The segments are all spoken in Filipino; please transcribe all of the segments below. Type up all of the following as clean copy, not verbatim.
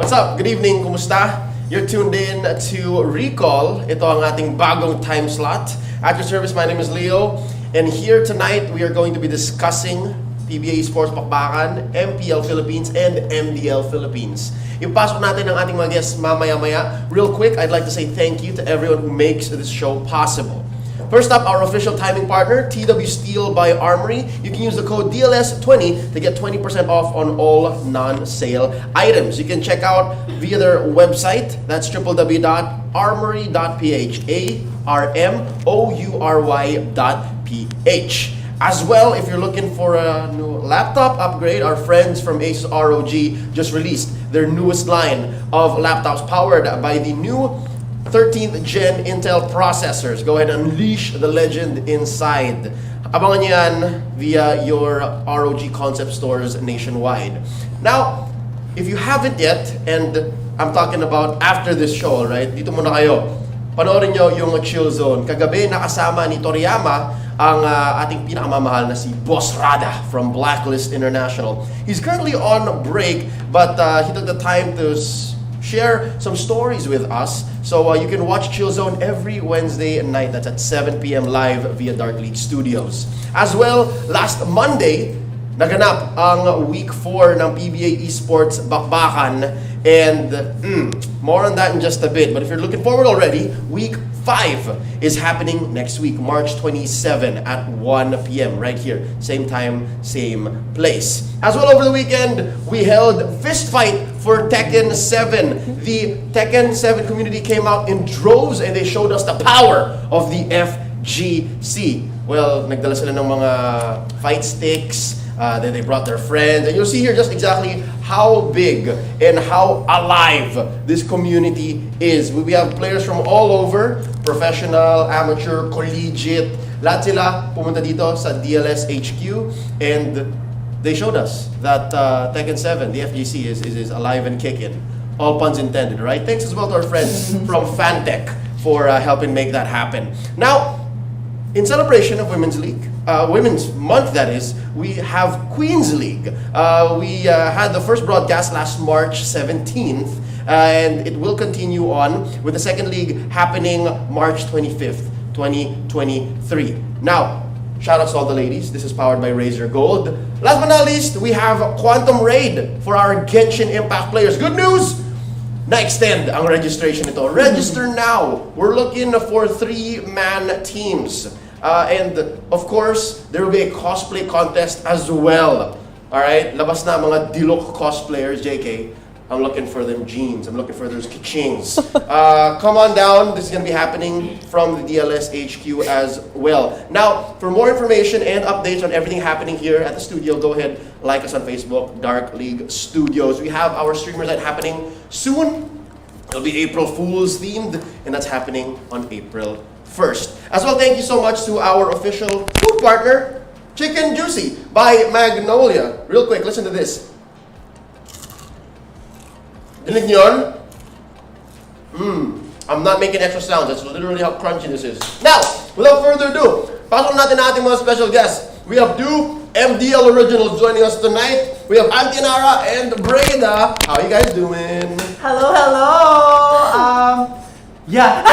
What's up? Good evening. Kumusta? You're tuned in to Recall. Ito ang ating bagong time slot. At your service, my name is Leo. And here tonight, we are going to be discussing PBA Esports Bakbakan, MPL Philippines, and MDL Philippines. Ipasok natin ang ating mga guests mamaya-maya. Real quick, I'd like to say thank you to everyone who makes this show possible. First up, our official timing partner, TW Steel by Armory. You can use the code DLS20 to get 20% off on all non-sale items. You can check out via their website. That's www.armory.ph. ARMOURY.ph. As well, if you're looking for a new laptop upgrade, our friends from Asus ROG just released their newest line of laptops powered by the new 13th Gen Intel processors. Go ahead and unleash the legend inside. Abangan nyo yan via your ROG concept stores nationwide. Now, if you haven't yet, and I'm talking about after this show, right? Dito muna kayo. Panoorin nyo yung Chill Zone. Kagabi, nakasama ni Toriyama ang ating pinakamamahal na si Boss Rada from Blacklist International. He's currently on break, but he took the time to share some stories with us. So you can watch Chill Zone every Wednesday night. That's at 7 p.m. live via Dark League Studios. As well, last Monday, naganap ang Week 4 ng PBA Esports Bakbakan. And more on that in just a bit. But if you're looking forward already, Week 5 is happening next week, March 27 at 1 p.m. right here. Same time, same place. As well, over the weekend, we held Fist Fight for Tekken 7. The Tekken 7 community came out in droves and they showed us the power of the FGC. Well, nagdala sila ng mga fight sticks. Then they brought their friends. And you'll see here just exactly how big and how alive this community is. We have players from all over, professional, amateur, collegiate. Lahat sila pumunta dito sa DLS HQ and they showed us that Tekken 7, the FGC, is alive and kicking. All puns intended, right? Thanks as well to our friends from Fantech for helping make that happen. Now, in celebration of Women's League, Women's Month that is, we have Queen's League. We had the first broadcast last March 17th, and it will continue on with the second league happening March 25th, 2023. Now, shoutouts to all the ladies. This is powered by Razor Gold. Last but not least, we have Quantum Raid for our Genshin Impact players. Good news! Na-extend ang registration nito. Register now. We're looking for 3-man teams. And of course, there will be a cosplay contest as well. Alright? Labas na mga Dilok cosplayers, JK. I'm looking for them jeans. I'm looking for those kachings. Come on down. This is going to be happening from the DLS HQ as well. Now, for more information and updates on everything happening here at the studio, go ahead, like us on Facebook, Dark League Studios. We have our streamers night happening soon. It'll be April Fool's themed, and that's happening on April 1st. As well, thank you so much to our official food partner, Chicken Juicy by Magnolia. Real quick, listen to this. Dinig niyo yun? I'm not making extra sounds. That's literally how crunchy this is. Now, without further ado, pasok natin ang ating mga special guests. We have two MDL originals joining us tonight. We have Antinara and Breda. How you guys doing? Hello, hello. Yeah.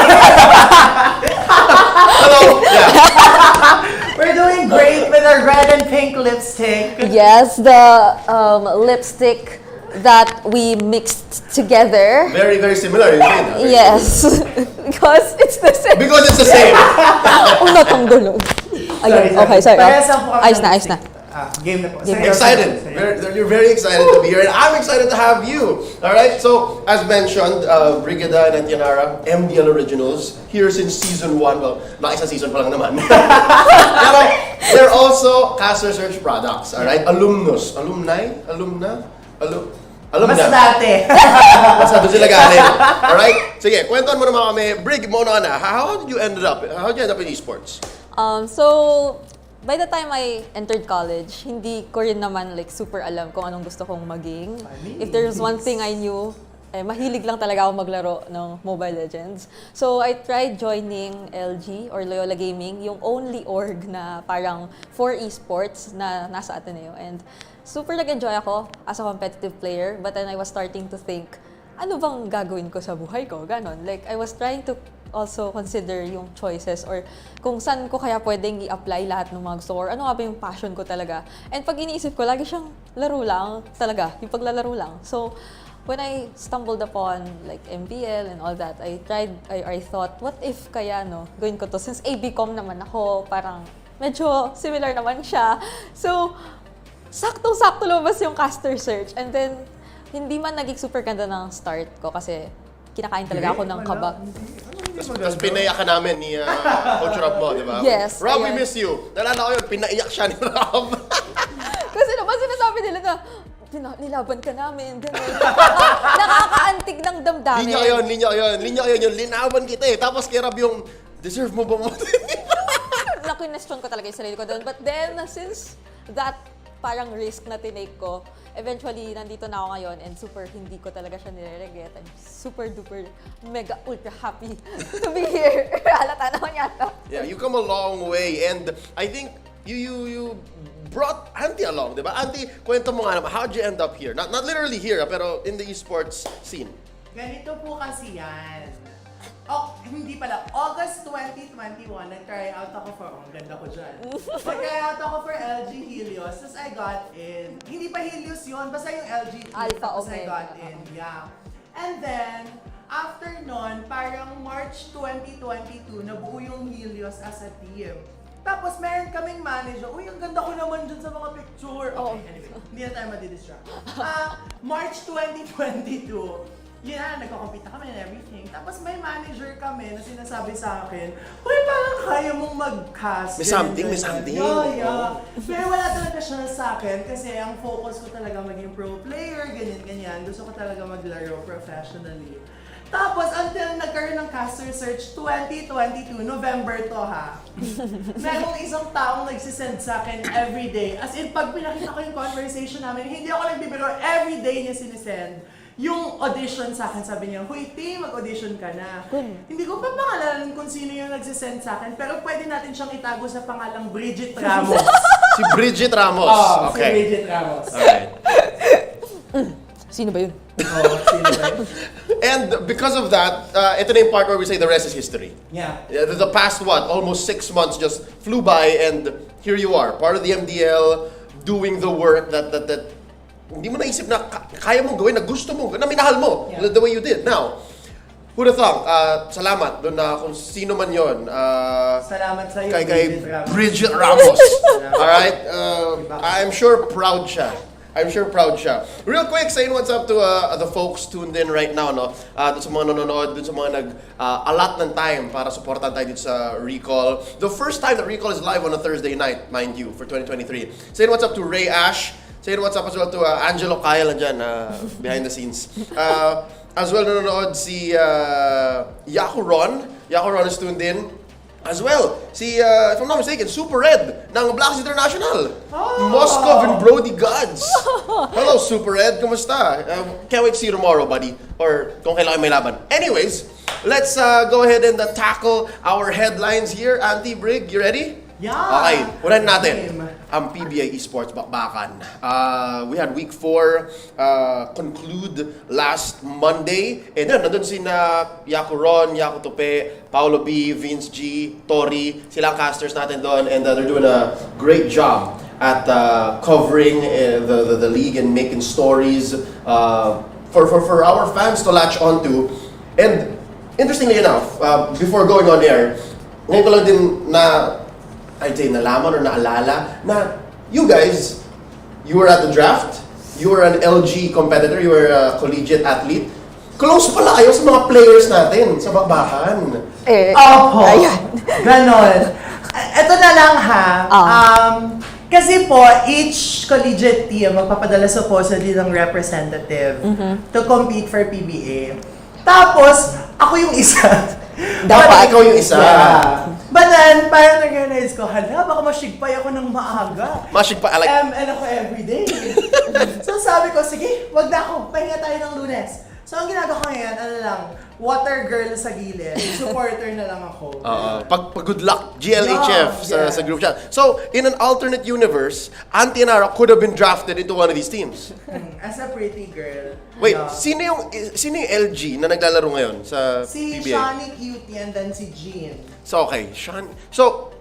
Hello. Yeah. We're doing great with our red and pink lipstick. Yes, the lipstick that we mixed together. Very, very similar. You say that, right? Yes, because it's the same. Because it's the same. Una tong dulog. Ayun, okay, sorry. Parehas lang po kami Ayos ng na, ayos na. lipstick. Game na po. Game. Excited. You're very excited to be here, and I'm excited to have you. All right. So, as mentioned, Brigada and Antinara, MDL Originals, here since season 1. Well, not isa season pa lang naman. Pero they're also Caster Search products. All right. Alumnus, alumni, alumna, alumna. Mas dati. Basta doon sila galing. All right. Sige, kwentuhan mo naman kami. Brig, muna na. How did you end up in esports? So, by the time I entered college, hindi ko rin naman like super alam kung anong gusto kong maging. If there's one thing I knew, mahilig lang talaga ako maglaro ng Mobile Legends. So I tried joining LG or Loyola Gaming, yung only org na parang for esports na nasa Ateneo. And super nag-enjoy ako as a competitive player, but then I was starting to think, ano bang gagawin ko sa buhay ko? Ganon. Like, I was trying to also consider yung choices or kung saan ko kaya pwedeng i-apply lahat ng mga gusto ko or ano nga ba yung passion ko talaga. And pag iniisip ko, lagi siyang laro lang talaga, yung paglalaro lang. So, when I stumbled upon like MPL and all that, I thought, what if kaya gawin ko to? Since ABCom naman ako, parang medyo similar naman siya. So, saktong-sakto lumabas yung caster search. And then, hindi man naging super ganda ng start ko kasi kinakain talaga ako ng kaba. Tapos pinaiyak ka namin ni Coach Rob mo, di ba? Yes. Rob, we ayan. miss you. Nalala ko yun, pinaiyak siya ni Rob. Kasi naman sinasabi nila na, nilaban ka namin, gano'n. Nakakaantig ng damdamin. Linya ko yun. Linaban kita eh. Tapos kay Rob yung, deserve mo ba mo? Na-question ko talaga yung sarili ko doon. But then, since that parang risk na tinake ko, eventually, nandito na ako ngayon and super hindi ko talaga siya nire-regret. I'm super duper mega ultra happy to be here. Halata naman yata. Yeah, you come a long way and I think you brought Auntie along, di ba? Auntie, kwento mo nga naman, how'd you end up here? Not literally here, pero in the esports scene. Ganito po kasi yan. Oh, hindi pala. August 2021, nag-try out ako for, ang ganda ko dyan. Nag-try out ako for LG Helios, tapos I got in. Hindi pa Helios yun, basta yung LG Alpha tapos I Omega. got in, yeah. And then, after nun, parang March 2022, nabuo yung Helios as a team. Tapos meron kaming manager, uy, ang ganda ko naman dyan sa mga picture. Okay, anyway, hindi na tayo madidistract. March 2022, yun na, nagko-compete na kami and everything. Tapos may manager kami na sinasabi sa akin, uy, parang kaya mong mag-cast. May something. Yeah. Pero wala talaga siya sa akin kasi ang focus ko talaga maging pro player, ganyan. Gusto ko talaga maglaro professionally. Tapos, until nagkaroon ng caster search 2022, November to ha. Merong isang taong nagsisend sa akin everyday. As in, pag pinakita ko yung conversation namin, hindi ako nagbibiro, everyday niya sinisend. Yung audition sa akin, sabi niya, huy, T, mag-audition ka na. Hindi ko pa pangalanan kung sino yung nagsisend sa akin, pero pwede natin siyang itago sa pangalang Bridget Ramos. Si Bridget Ramos. Oh, Okay. si Bridget Ramos. Alright. Sino ba yun? Oh, sino ba yun? And because of that, ito na yung part where we say the rest is history. Yeah. The past, almost 6 months just flew by and here you are, part of the MDL, doing the work that hindi mo naisip na kaya mong gawin, na gusto mo, na minahal mo, the way you did. Now, who'd have thought, salamat doon na kung sino man yon. Salamat sa iyo, Kay Bridget Ramos. Alright? I'm sure proud siya. Real quick, saying what's up to the folks tuned in right now, no? Dun sa mga nanonood, dun sa mga nag-allot ng time para supportan tayo dito sa Recall. The first time that Recall is live on a Thursday night, mind you, for 2023. Saying what's up to Ray Ash. Saying what's up as well to Angelo Kyle andyan, behind the scenes. As well nanonood si Yaku Ron. Yaku Ron is tuned in. As well, si, if I'm not mistaken, Super Red ng Blacks International. Moskov and Brody Gods. Hello, Super Red. Kumusta? Can't wait to see you tomorrow, buddy. Or kung kailangan may laban. Anyways, let's go ahead and tackle our headlines here. Auntie Brig, you ready? Yeah. Okay, unahin natin ang PBA Esports Bakbakan. We had week 4 conclude last Monday. And then, nandun sina Yaku Ron, Yaku Tope, Paolo B, Vince G, Tori. Sila ang casters natin doon. And they're doing a great job at covering the league and making stories for our fans to latch onto. And interestingly enough, before going on air, ngayon ko lang din I'd say nalaman or naalala na you guys, you were at the draft, you were an LG competitor, you were a collegiate athlete. Close pala kayo sa mga players natin sa Bakbakan. Opo. Ayan. Ganon. Ito na lang ha. Kasi po, each collegiate team magpapadala supposedly ng representative to compete for PBA. Tapos, ako yung isa. Dapat ikaw yung isa. Yeah. But then, parang nag-realize ko, hala, baka masigpay ako ng maaga. Masigpay, ML ako everyday. So sabi ko, sige, wag na ako, pahinga tayo ng Lunes. So ang ginagawa ko ngayon, ano lang, water girl sa gilid. Supporter na lang ako. Pag good luck, GLHF sa group chat. So, in an alternate universe, Auntie Nara could have been drafted into one of these teams. As a pretty girl. Wait, sino yung LG na naglalaro ngayon sa Si PBA? Shani Cutie and then si Jean. So, okay, So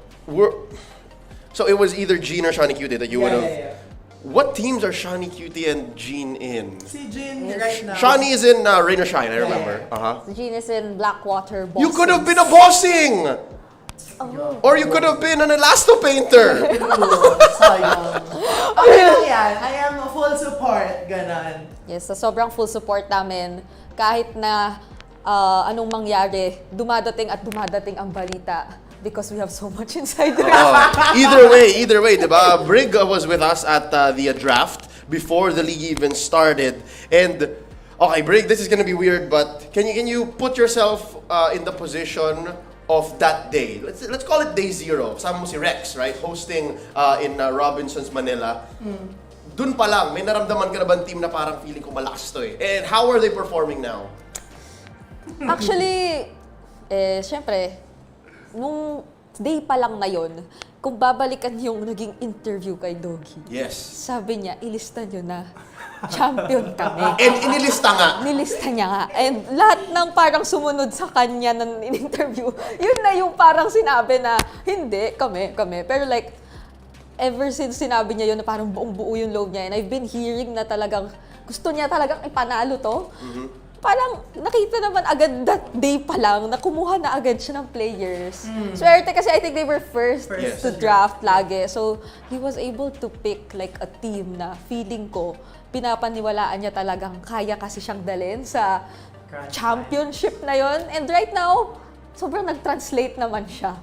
it was either Jean or Shani Cutie that you would have... Yeah. What teams are Shani Cutie and Jean in? Si Jean right now. Shani is in Rain or Shine, I remember. Jean is in Blackwater Bosses. You could have been a bossing! Oh. Or you could have been an elasto painter! Sayang. Okay lang yan. I am a full support. Ganon. Yes, so sobrang full support namin. Kahit na anong mangyari, dumadating ang balita. Because we have so much insider. Either way, diba? Brig was with us at the draft before the league even started. And, okay, Brig, this is gonna be weird, but can you put yourself in the position of that day? Let's call it day 0. Kasama mo si Rex, right? Hosting in Robinsons, Manila. Dun pa lang, may naramdaman ka na ba team na parang feeling ko malakas to eh? And how are they performing now? Actually, syempre, nung day pa lang na yun, kung babalikan yung naging interview kay Doggy, Yes. sabi niya, ilista nyo na, champion kami. And inilista nga. Nilista niya nga. And lahat ng parang sumunod sa kanya ng in-interview, yun na yung parang sinabi na, hindi, kami. Pero like, ever since sinabi niya yun na parang buong buo yung loob niya, and I've been hearing na talagang, gusto niya talagang ipanalo to, parang nakita naman agad that day pa lang na kumuha na agad siya ng players. Swerte kasi I think they were first Yes. to draft lagi. So, he was able to pick like a team na feeling ko, pinapaniwalaan niya talagang kaya kasi siyang dalhin sa championship na yon. And right now, sobrang nag-translate naman siya.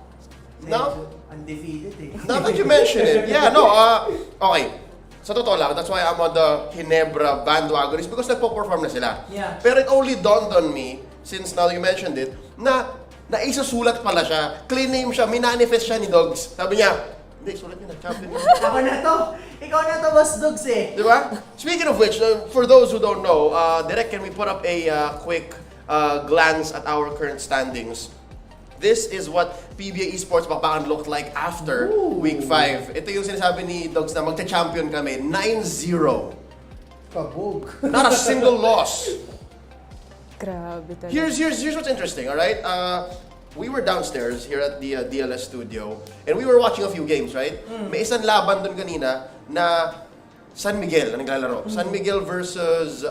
Now, Undefeated eh. now that you mention it, okay. Sa totoo lang, that's why I'm on the Ginebra bandwagon is because nagpo-perform na sila. Yeah. Pero it only dawned on me, since now you mentioned it, na naisasulat pala siya. Clean name siya, minanifest siya ni Dogs. Sabi niya, hindi, sulat niya na, champion niya. Ako na to. Ikaw na to, Boss Dogs eh. Di ba? Speaking of which, for those who don't know, Direk, can we put up a quick glance at our current standings? This is what PBA Esports Bakbakan looked like after Week 5. Ito yung sinasabi ni Dogs na magta-champion kami. 9-0. Kabog. Not a single loss. Grabe talaga. Here's what's interesting, alright? We were downstairs here at the DLS studio and we were watching a few games, right? May isang laban doon kanina na San Miguel na naglalaro. San Miguel versus...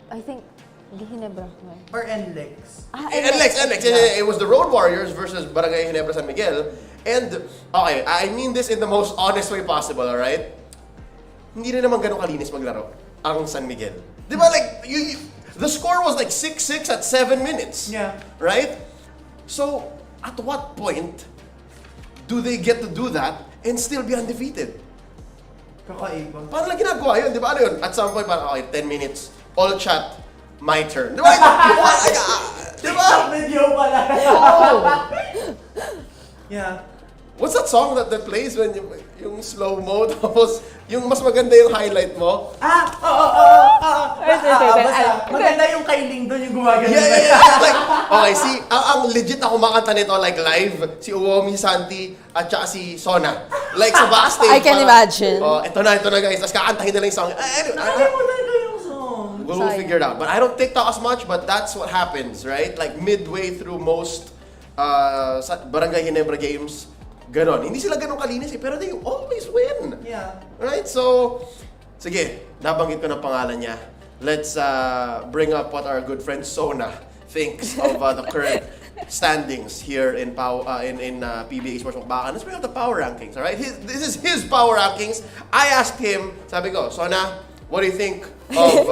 I think, Ginebra. Or NLEX. NLEX. It was the Road Warriors versus Barangay Ginebra San Miguel. And, okay, I mean this in the most honest way possible, alright? Hindi rin naman ganun kalinis maglaro ang San Miguel. Di ba, like, the score was like 6-6 at 7 minutes. Yeah. Right? So, at what point do they get to do that and still be undefeated? Kakaiba. Paano lang ginagawa yun? Di ba ano yun? At some point, parang, okay, 10 minutes, all chat, my turn. Di ba? Di ba? Video pala. Yeah. What's that song that plays when yung slow-mo, tapos yung mas maganda yung highlight mo? Basta, maganda yung kailing doon yung gumagano. Yeah. Like, okay, ang legit ako makanta nito, like live, si Uwomi Santi at saka si Sona. Like sa backstage. I can imagine. Oh, ito na guys. Tapos kakantahin nila yung song. Nakalimutan ko yung song. We'll figure it out. But I don't TikTok as much, but that's what happens, right? Like midway through most Barangay Ginebra games, ganon. Hindi sila ganon kalinis pero they always win. Yeah. Right? So, sige, nabanggit ko ng pangalan niya. Let's bring up what our good friend Sona thinks of the current standings here in PBA Esports Bakbakan. Let's bring up the power rankings, alright? This is his power rankings. I asked him, sabi ko, Sona, what do you think of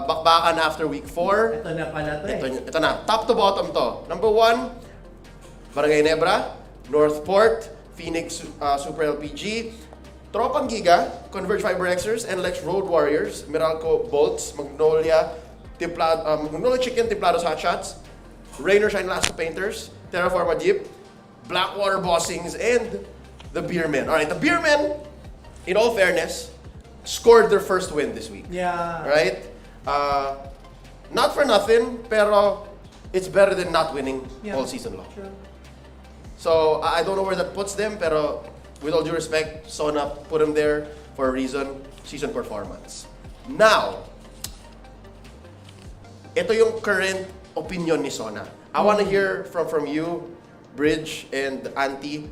Bakbakan after week 4? Ito na pala to eh. Ito na, top to bottom to. Number 1, Barangay Nebra, Northport, Phoenix Super LPG, Tropang Giga, Converge Fiber Xers, NLEX Road Warriors, Meralco Bolts, Magnolia Chicken, Templados Hot Shots, Rainer Shine Lasso Painters, Terraforma Jeep, Blackwater Bossings, and the Beermen. Alright, the Beermen, in all fairness, scored their first win this week. Yeah. Right? Not for nothing, pero it's better than not winning all season long. True. So, I don't know where that puts them, pero with all due respect, Sona put them there for a reason, season performance. Now, ito yung current opinion ni Sona. I want to hear from you, Bridge and Auntie.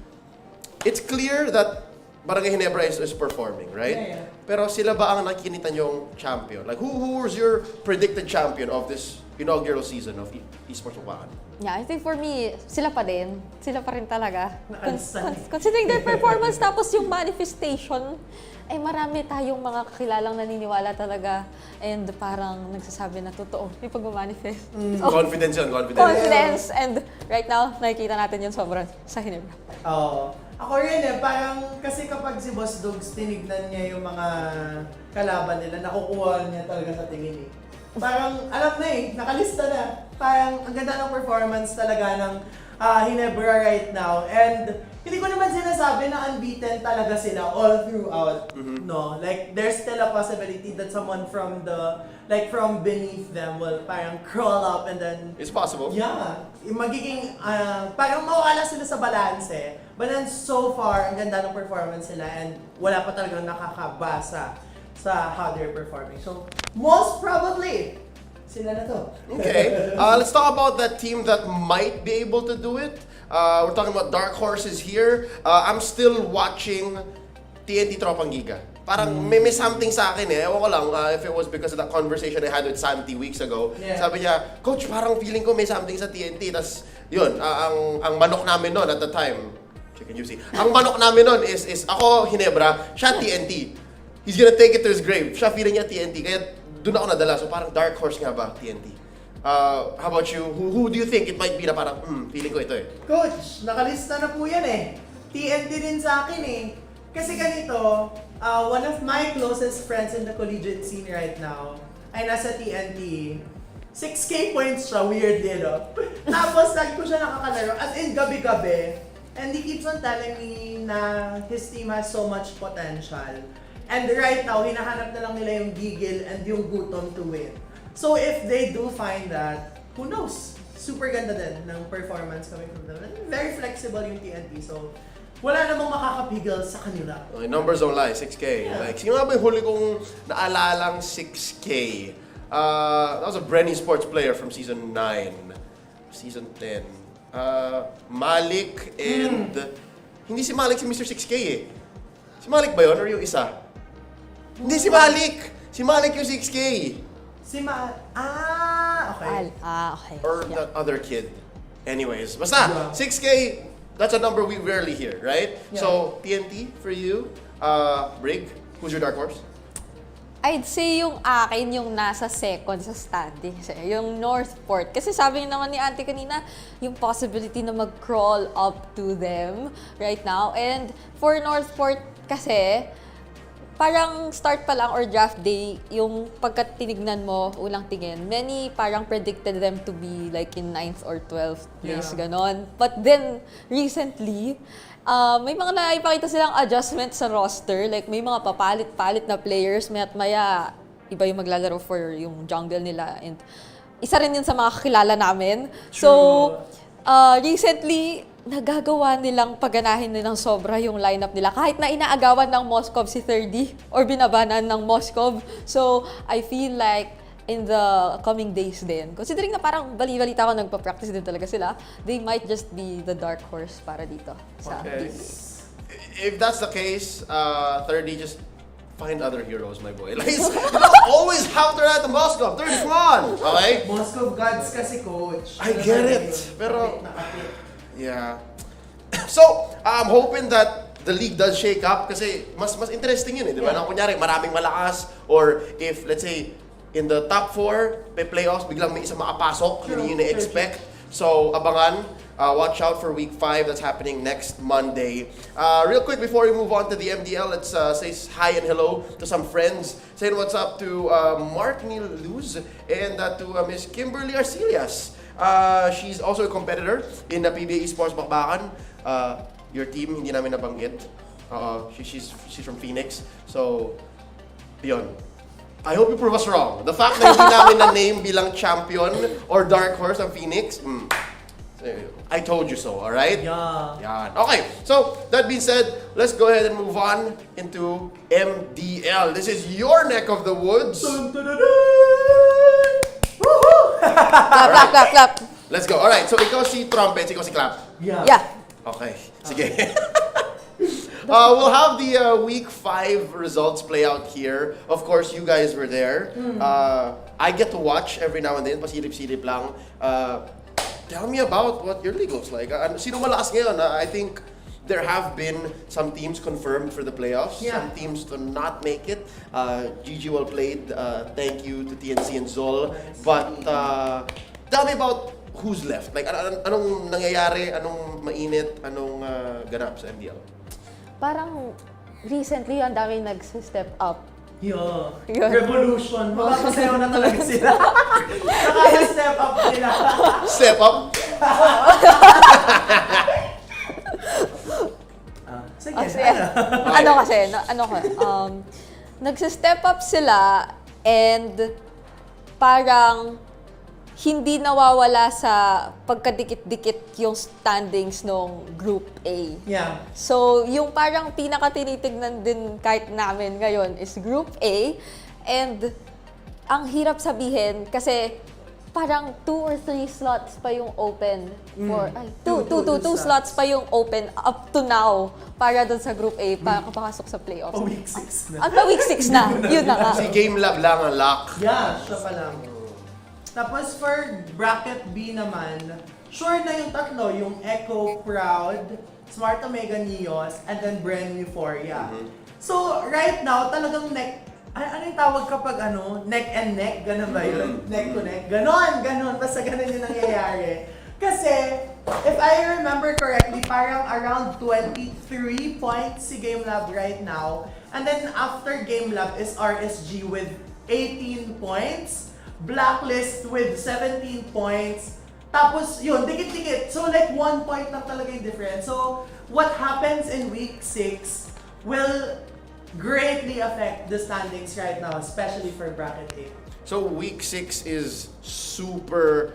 It's clear that Barangay Ginebra is performing, right? Yeah. Pero sila ba ang nakikita niyong champion? Like, who was your predicted champion of this inaugural season of Esports Bakbakan? Yeah, I think for me, sila pa din. Sila pa rin talaga. Naalsan. Considering their performance, tapos yung manifestation, ay marami tayong mga kakilalang naniniwala talaga and parang nagsasabi na totoo yung pag-manifest. So, Confidence yun, confidence. confidence. And right now, nakikita natin yun sobrang sa Ginebra. Oo. Ako rin parang kasi kapag si Boss Dogs tinignan niya yung mga kalaban nila, nakukuha niya talaga sa tingin eh. Parang alam na nakalista na. Parang ang ganda ng performance talaga ng Ginebra right now. And hindi ko naman sinasabi na unbeaten talaga sila all throughout. No, like there's still a possibility that someone from from beneath them will parang crawl up and then It's possible. yeah, magiging parang mawala sila sa balance eh. But then so far, ang ganda ng performance nila and wala pa talagang nakakabasa sa how they're performing. So, most probably, sila na to. Okay, let's talk about that team that might be able to do it. We're talking about dark horses here. I'm still watching TNT Tropang Giga. Parang may something sa akin eh. Ewan ko lang if it was because of that conversation I had with Santi weeks ago. Yeah. Sabi niya, Coach, parang feeling ko may something sa TNT. Tapos yun, ang manok namin noon at the time, chicken juicy. Ang manok namin noon is ako Ginebra, siya TNT. He's gonna take it to his grave. Siya feeling niya TNT. Kaya doon ako nadala. So parang dark horse nga ba, TNT? How about you? Who do you think it might be na parang, feeling ko ito eh? Coach, nakalista na po yan eh. TNT din sa akin eh. Kasi ganito, one of my closest friends in the collegiate scene right now ay nasa TNT. 6K points siya, weird din, no? Tapos lagi ko siya nakakalaro, as in gabi-gabi. And he keeps on telling me na his team has so much potential. And right now, hinahanap na lang nila yung gigil and yung gutom to win. So if they do find that, who knows? Super ganda din ng performance coming from them. And very flexible yung TNT, so wala namang makakapigil sa kanila. Okay, numbers don't lie, 6K. Yeah. Like, sino nga ba yung huli kong naalalang 6K? That was a Brenny Sports player from season 9. Season 10. Malik and... Hindi si Malik si Mr. 6K eh. Si Malik ba yun or yung isa? Hindi si Malik! Si Malik yung 6K! Okay. Okay. Or Yeah. that other kid. Anyways, basta, 6K, that's a number we rarely hear, right? Yeah. So, TNT for you, Brig, who's your dark horse? I'd say yung akin yung nasa second sa standings, yung Northport. Kasi sabi naman ni Auntie kanina, yung possibility na mag-crawl up to them right now. And for Northport kasi, parang start pa lang or draft day, yung pagkatinignan mo, ulang tingin, many parang predicted them to be like in 9th or 12th place, Yeah. ganon. But then, recently, may mga naipakita silang adjustment sa roster. Like, may mga papalit-palit na players. Maya't maya, iba yung maglalaro for yung jungle nila. And isa rin yun sa mga kakilala namin. So, recently, nagagawa nilang pagganahin nilang sobra yung lineup nila. Kahit na inaagawan ng Moscov si 30 or binabanan ng Moscov. So, I feel like in the coming days din, considering na parang bali-balita ko nagpa-practice din talaga sila, they might just be the dark horse para dito sa Okay. team. If that's the case, 30, just find other heroes, my boy. Like, you always have to ride the Moscow. 30, come on! Okay? Moscow Gods kasi, coach. I get it, pero- Yeah. So, I'm hoping that the league does shake up kasi mas interesting yun eh. Di ba? Yeah. Na kunyari, maraming malakas or if, let's say, in the top 4, may playoffs, biglang may isa makapasok, yun yung na-expect. So, abangan. Watch out for week 5 that's happening next Monday. Real quick, before we move on to the MDL, let's say hi and hello to some friends. Saying what's up to Mark Neil Luz and to Miss Kimberly Arcelias. She's also a competitor in the PBA Esports Bakbakan. Your team, hindi namin nabanggit. She's from Phoenix. So, Yun. I hope you prove us wrong. The fact na hindi namin na-name bilang champion or dark horse ang Phoenix, I told you so, alright? Yeah. Yan. Okay, so that being said, let's go ahead and move on into MDL. This is your neck of the woods. Woohoo! Clap. Let's go. Alright, so ikaw si trumpet, ikaw si clap. Yeah. Okay, sige. We'll have the week 5 results play out here. Of course, you guys were there. I get to watch every now and then, pasilip-silip lang. Tell me about what your league looks like. Sino malakas ngayon? I think there have been some teams confirmed for the playoffs, some teams to not make it. GG well played. Thank you to TNC and Zol. But tell me about who's left. Like, anong nangyayari? Anong mainit? Anong ganap sa MDL? Parang recently, ang daming nag-step up. Yeah. Yun. Revolution. Makapasayaw na talaga sila. Nakaka-step up sila. Step up? Sige. Nagsi-step up sila and parang hindi nawawala sa pagkadikit-dikit yung standings ng Group A. Yeah. So, yung parang pinaka-tinitignan din kahit namin ngayon is Group A. And ang hirap sabihin kasi parang 2 or 3 slots pa yung open for... Two slots pa yung open up to now para dun sa Group A para kapasok sa playoffs. Week 6 na. Week 6 na. Yun na nga. Si Game Lab lang ang lock. Yeah, siya pa lang. Tapos for bracket B naman, sure na yung tatlo, yung Echo, Proud, Smart Omega Neos, and then Brand Euphoria. So right now, talagang ano yung tawag kapag neck and neck? Ganon ba yun? Neck to neck? Ganon. Basta ganon yung nangyayari. Kasi, if I remember correctly, parang around 23 points si Game Lab right now. And then after Game Lab is RSG with 18 points. Blacklist with 17 points. Tapos yun, dikit-dikit. So like 1 point lang talaga yung difference. So what happens in week 6 will greatly affect the standings right now, especially for bracket A. So week 6 is super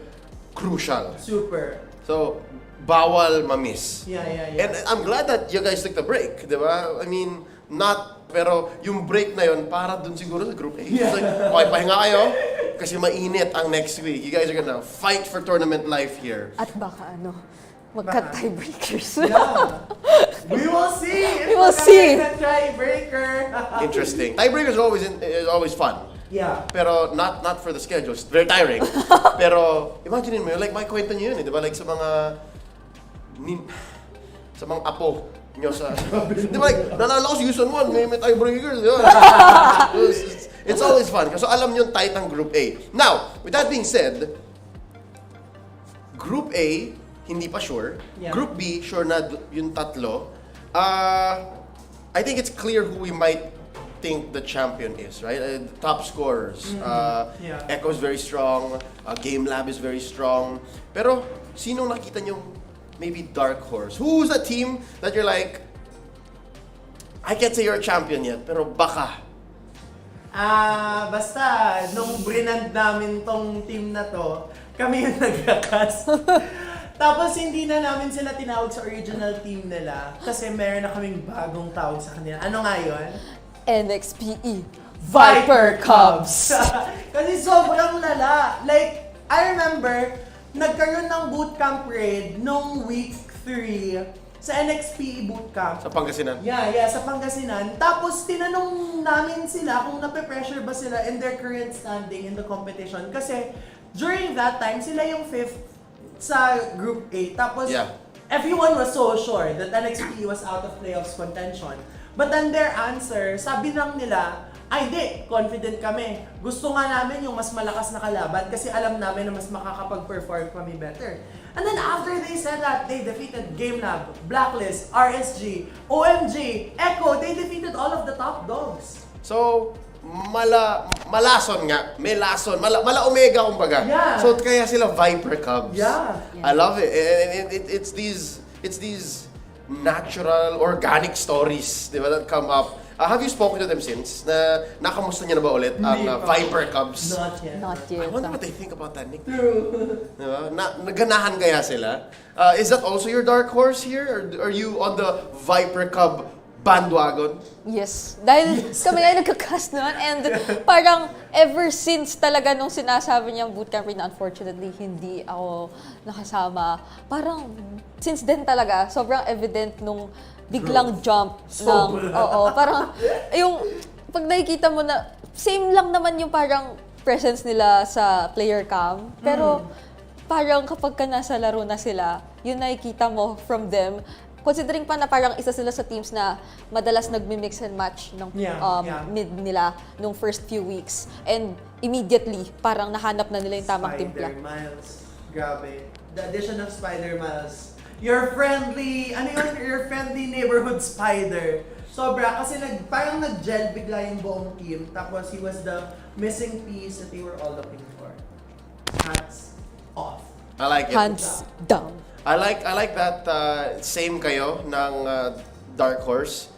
crucial. Super. So bawal ma-miss. Yeah. And I'm glad that you guys took the break, di ba? I mean, pero yung break na yun, para dun siguro sa Group A. It's like, okay, pahinga kayo, kasi mainit ang next week. You guys are gonna fight for tournament life here. At baka magka-tiebreakers. Yeah. We will see. We will see. Tiebreaker. Interesting. Tiebreakers is always fun. Yeah. Pero not for the schedule. It's very tiring. Pero imagine mo, like may kwento niyo yun, di ba? Like sa mga apo nyo sa... Di ba, like, nanalo ko season 1, may tiebreakers. It's always fun. So alam nyo tight ang Group A. Now, with that being said, Group A, hindi pa sure. Yeah. Group B, sure na yung tatlo. I think it's clear who we might think the champion is, right? Top scorers. Yeah. Echo is very strong. Game Lab is very strong. Pero, sino nakita nyo maybe dark horse? Who's a team that you're like, I can't say you're a champion yet, pero baka. Basta, nung brinand namin tong team na to, kami yung nagkakas. Tapos hindi na namin sila tinawag sa original team nila kasi meron na kaming bagong tawag sa kanila. Ano nga yun? NXPE Viper Cubs. Kasi sobrang lala. Like, I remember, nagkaroon ng bootcamp raid nung week 3 sa NXPE bootcamp. Sa Pangasinan? Yeah, sa Pangasinan. Tapos tinanong namin sila kung nape-pressure ba sila in their current standing in the competition. Kasi during that time, sila yung 5th sa Group A. Tapos everyone was so sure that NXP was out of playoffs contention. But then their answer, sabi lang nila, ay di, confident kami. Gusto nga namin yung mas malakas na kalaban kasi alam namin na mas makakapag-perform kami better. And then after they said that, they defeated Game Lab, Blacklist, RSG, OMG, Echo. They defeated all of the top dogs. So, malason nga. May lason. Mala Omega kumbaga. Yeah. So, kaya sila Viper Cubs. Yeah. I love it. And it's these natural, organic stories, di ba, that come up. Have you spoken to them since? Nakamusta niya na ba ulit ang Hindi pa. Viper Cubs? Not yet. Not I yet. wonder what they think about that nickname. True. Diba? Naganahan kaya sila? Is that also your dark horse here? Or are you on the Viper Cub bandwagon? Yes. Dahil kami ay nagka-cast noon and parang ever since talaga nung sinasabi niyang bootcamp rin, unfortunately, hindi ako nakasama. Parang since then talaga, sobrang evident nung biglang jump ng, parang yung pag nakikita mo na same lang naman yung parang presence nila sa player cam, pero parang kapag ka nasa laro na sila, yun nakikita mo from them. Considering pa na parang isa sila sa teams na madalas nagmi-mix and match ng mid nila nung first few weeks. And immediately, parang nahanap na nila yung tamang timpla. Spider Miles. Grabe. The addition of Spider Miles. Your friendly, your friendly neighborhood spider. Sobra, kasi parang nag-gel bigla yung buong team. Tapos he was the missing piece that they were all looking for. Hats off. I like it. Hands down. I like that same kayo ng Dark Horse.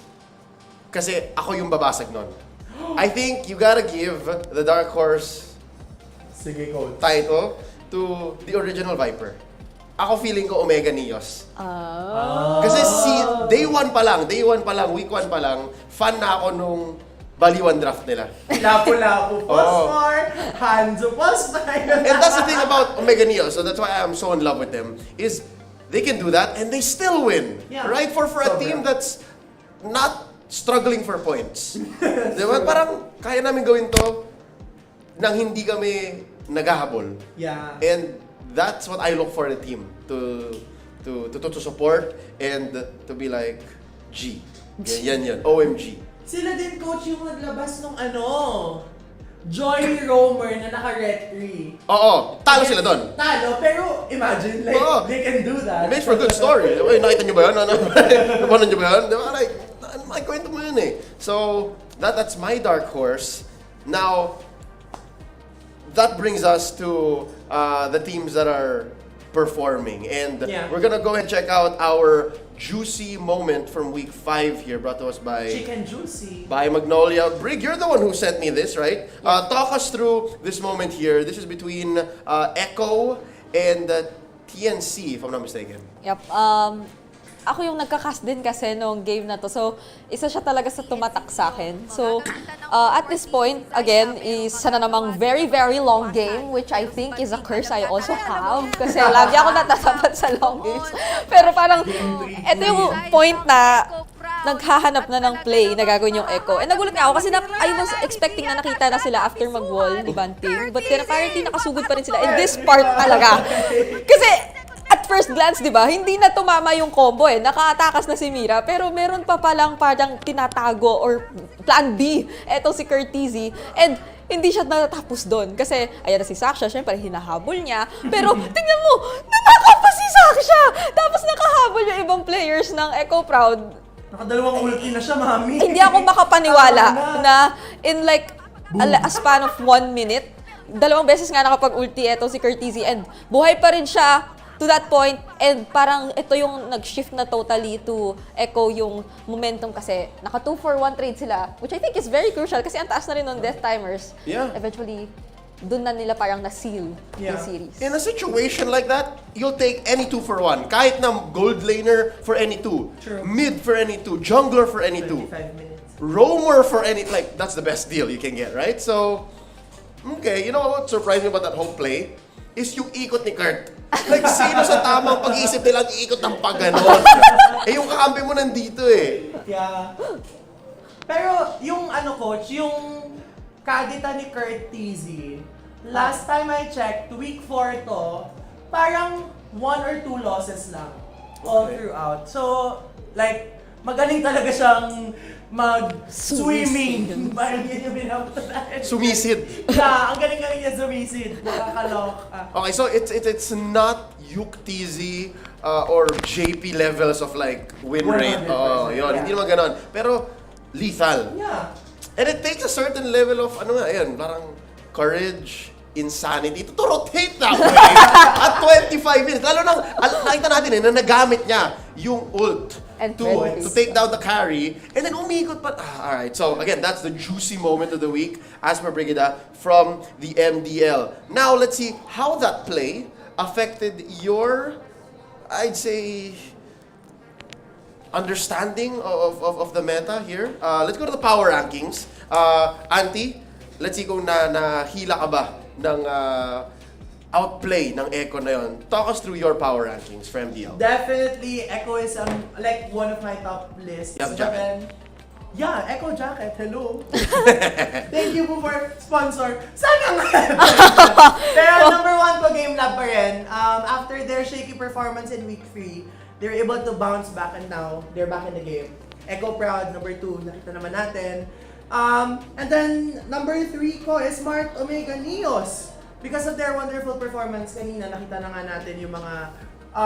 Kasi ako yung babasag nun. I think you gotta give the Dark Horse Sige, coach. title to the original Viper. Ako feeling ko Omega Neos. Kasi day 1 pa lang, week 1 pa lang, fan na ako nung baliwan draft nila. Lapu-lapu, Phosphor, Hanzo, Phosphor. And that's the thing about Omega Neos, so that's why I'm so in love with them, is they can do that and they still win. Yeah. Right? For a team that's not struggling for points. Diba? Parang kaya namin gawin to nang hindi kami naghahabol. Yeah. And that's what I look for the team to support and to be like, G. Yan. OMG. Sila din, coach, yung naglabas nung Joy Romer na naka-ret 3. Oo, talo sila doon. Talo, pero imagine, like, they can do that. It makes for a good story. Uy, nakita niyo ba yun? Napanood niyo ba yun? Diba? Like, may kwento mo yun eh. So, that's my dark horse. Now, that brings us to the teams that are performing. And we're gonna go ahead and check out our juicy moment from week 5 here, brought to us by Chicken Juicy. by Magnolia. Brig, you're the one who sent me this, right? Talk us through this moment here. This is between Echo and TNC, if I'm not mistaken. Yep. Ako yung nagka-cast din kasi nung game na to. So, isa siya talaga sa tumatak sa akin. So, at this point, again, is sana namang very, very long game, which I think is a curse I also have. Kasi lagi ako natatapat sa long games. Pero parang, ito yung point na naghahanap na ng play na gagawin yung Echo. And nagulat nga ako kasi I was expecting na nakita na sila after mag-wall ni Banting. But then apparently nakasugod pa rin sila. In this part talaga. Kasi, at first glance, di ba, hindi na tumama yung combo eh. Nakaatakas na si Mira, pero meron pa palang parang tinatago or plan B. Etong si Curtizy. And hindi siya natapos doon. Kasi, ayan na si Saksha, syempre hinahabol niya. Pero, tingnan mo, natakapa si Saksha! Tapos nakahabol yung ibang players ng Echo Proud. Nakadalawang ulti na siya, mami. Hindi ako makapaniwala na in like a span of 1 minute, 2 beses nga nakapag-ulti etong si Curtizy and buhay pa rin siya to that point, and parang ito yung nag-shift na totally to Echo yung momentum kasi naka 2-for-1 trade sila, which I think is very crucial kasi ang taas na rin ng death timers. Yeah. Eventually, dun na nila parang na-seal yung series. In a situation like that, you'll take any 2-for-1. Kahit na gold laner for any 2. True. Mid for any 2. Jungler for any 2. 25 minutes. Roamer for any, like, that's the best deal you can get, right? So, okay, you know what surprised me about that whole play? Is yung ikot ni Kurt. Like, sino sa tamang pag-iisip nilang iikot ng pag-ganon? Eh, yung kakampi mo nandito eh. Yeah. Pero, yung coach, yung kadita ni Curtizy, last time I checked, week 4 to, parang 1 or 2 losses lang. All throughout. So, like, magaling talaga siyang mag-swimming. Parang yun yung binabatayan. Sumisid. Yeah, ang galing-galing niya sumisid. Nakakalok. Okay, so it's not Yuk TZ or JP levels of like win rate. 100%, Oh, yun. yeah. Hindi naman ganon. Pero lethal. Yeah. And it takes a certain level of, parang courage, insanity to rotate that way at 25 minutes. Lalo na, nakita natin na nagamit niya yung ult. And to take down the carry, and then umikot pa. Alright, so again, that's the juicy moment of the week as per Brigida from the MDL. Now, let's see how that play affected your, I'd say, understanding of the meta here. Let's go to the power rankings. Auntie, let's see kung nahila ka ba ng outplay ng Echo na yun. Talk us through your power rankings for MDL. Definitely, Echo is like one of my top lists. You have jacket? Yeah, Echo jacket. Hello. Thank you po for sponsor. Sana nga. Pero number 1 ko Game Lab pa rin. After their shaky performance in week 3, they're able to bounce back and now they're back in the game. Echo proud, number 2, nakita naman natin. And then number 3 ko is Smart Omega Neos. Because of their wonderful performance kanina, nakita na nga natin yung mga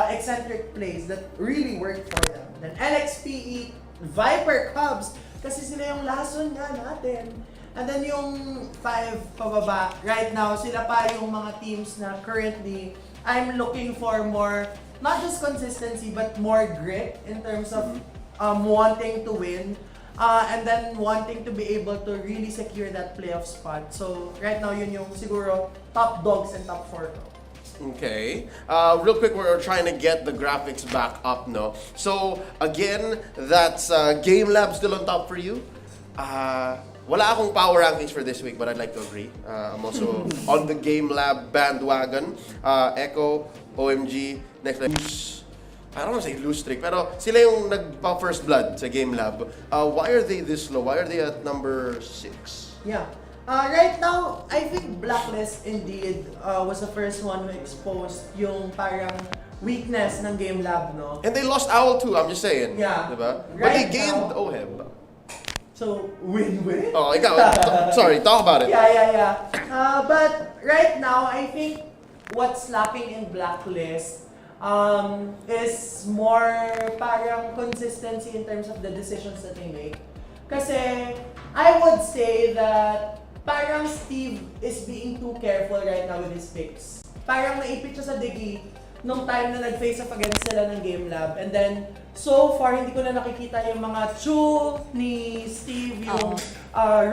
eccentric plays that really worked for them. Then LXPE, Viper Cubs, kasi sila yung lason nga natin. And then yung 5 pababa, right now, sila pa yung mga teams na currently, I'm looking for more, not just consistency, but more grit in terms of wanting to win. And then wanting to be able to really secure that playoff spot. So, right now, yun yung siguro top dogs and top 4 ko. Okay. Real quick, we're trying to get the graphics back up, no? So, again, that's Game Lab still on top for you. Wala akong power rankings for this week, but I'd like to agree. I'm also on the Game Lab bandwagon. Echo, OMG, next level. I don't want to say lose streak, pero sila yung nagpa-first blood sa Game Lab. Why are they this low? Why are they at number 6? Yeah. Right now, I think Blacklist indeed was the first one who exposed yung parang weakness ng Game Lab, no? And they lost Owl too, I'm just saying. Yeah. Diba? But Right they gained now- OHEB. So, win-win? Oh, ikaw. Sorry, talk about it. Yeah. But right now, I think what's lacking in Blacklist is more parang consistency in terms of the decisions that they make. Kasi I would say that parang Steve is being too careful right now with his picks. Parang naipit siya sa digi nung time na nag-face off against sila ng Game Lab. And then, so far, hindi ko na nakikita yung mga Chu ni Steve, yung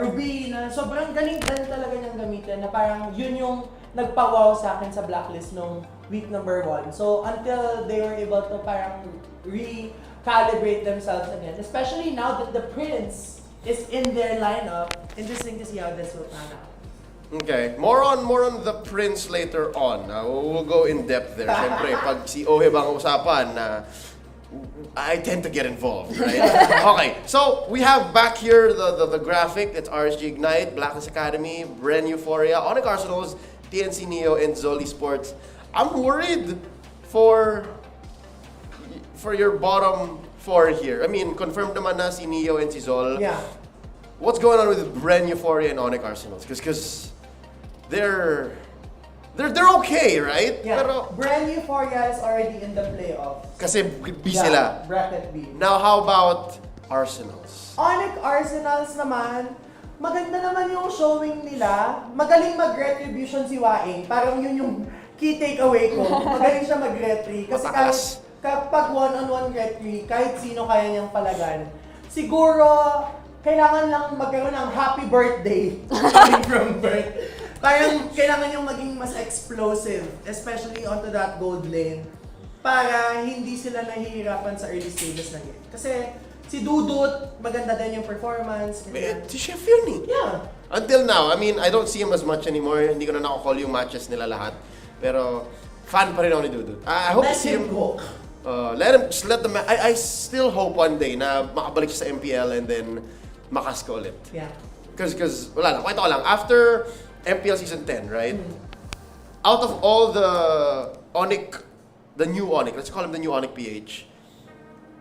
Ruby, na sobrang galing talaga niyang gamitin, na parang yun yung nagpa-wow sa akin sa Blacklist nung week number 1. So, until they were able to parang recalibrate themselves again, especially now that the Prince is in their lineup, interesting to see how this will pan out. Okay, more on the Prince later on. We'll go in depth there. Siyempre, pag si Oheb ang usapan, I tend to get involved, right? Okay, so we have back here the graphic. It's RSG Ignite, Blacklist Academy, Bren Euphoria, Onyx Arsenals, TNC Neo, and Zoli Sports. I'm worried for your bottom 4 here. I mean, confirmed naman na si Neo and si Zol. Yeah. What's going on with Bren Euphoria and Onyx Arsenals? Because they're okay, right? Yeah. Pero Brand Euphoria is already in the playoffs. kasi B sila. Bracket B. Now, how about Arsenals? Onyx Arsenals naman, maganda naman yung showing nila. Magaling mag-retribution si Waing. Parang yun yung key takeaway ko. Magaling siya mag-retri. Kasi kapag one-on-one retri, kahit sino kaya niyang palagan. Siguro, kailangan lang magkaroon ng happy birthday coming from birth. Parang kailangan yung maging mas explosive, especially onto that gold lane, para hindi sila nahihirapan sa early stages ng game. Kasi si Dudut, maganda din yung performance. Si Chef yun eh. Yeah. Until now, I mean, I don't see him as much anymore. Hindi ko na nakakall yung matches nila lahat. Pero, fan pa rin ako ni Dudut. I hope to Let see him. him cook. Let them. I still hope one day na makabalik siya sa MPL and then makaska ulit. Yeah. Because wala lang. Kwento ko lang. After MPL Season 10, right? Out of all the new Onyx, let's call him the new Onyx PH,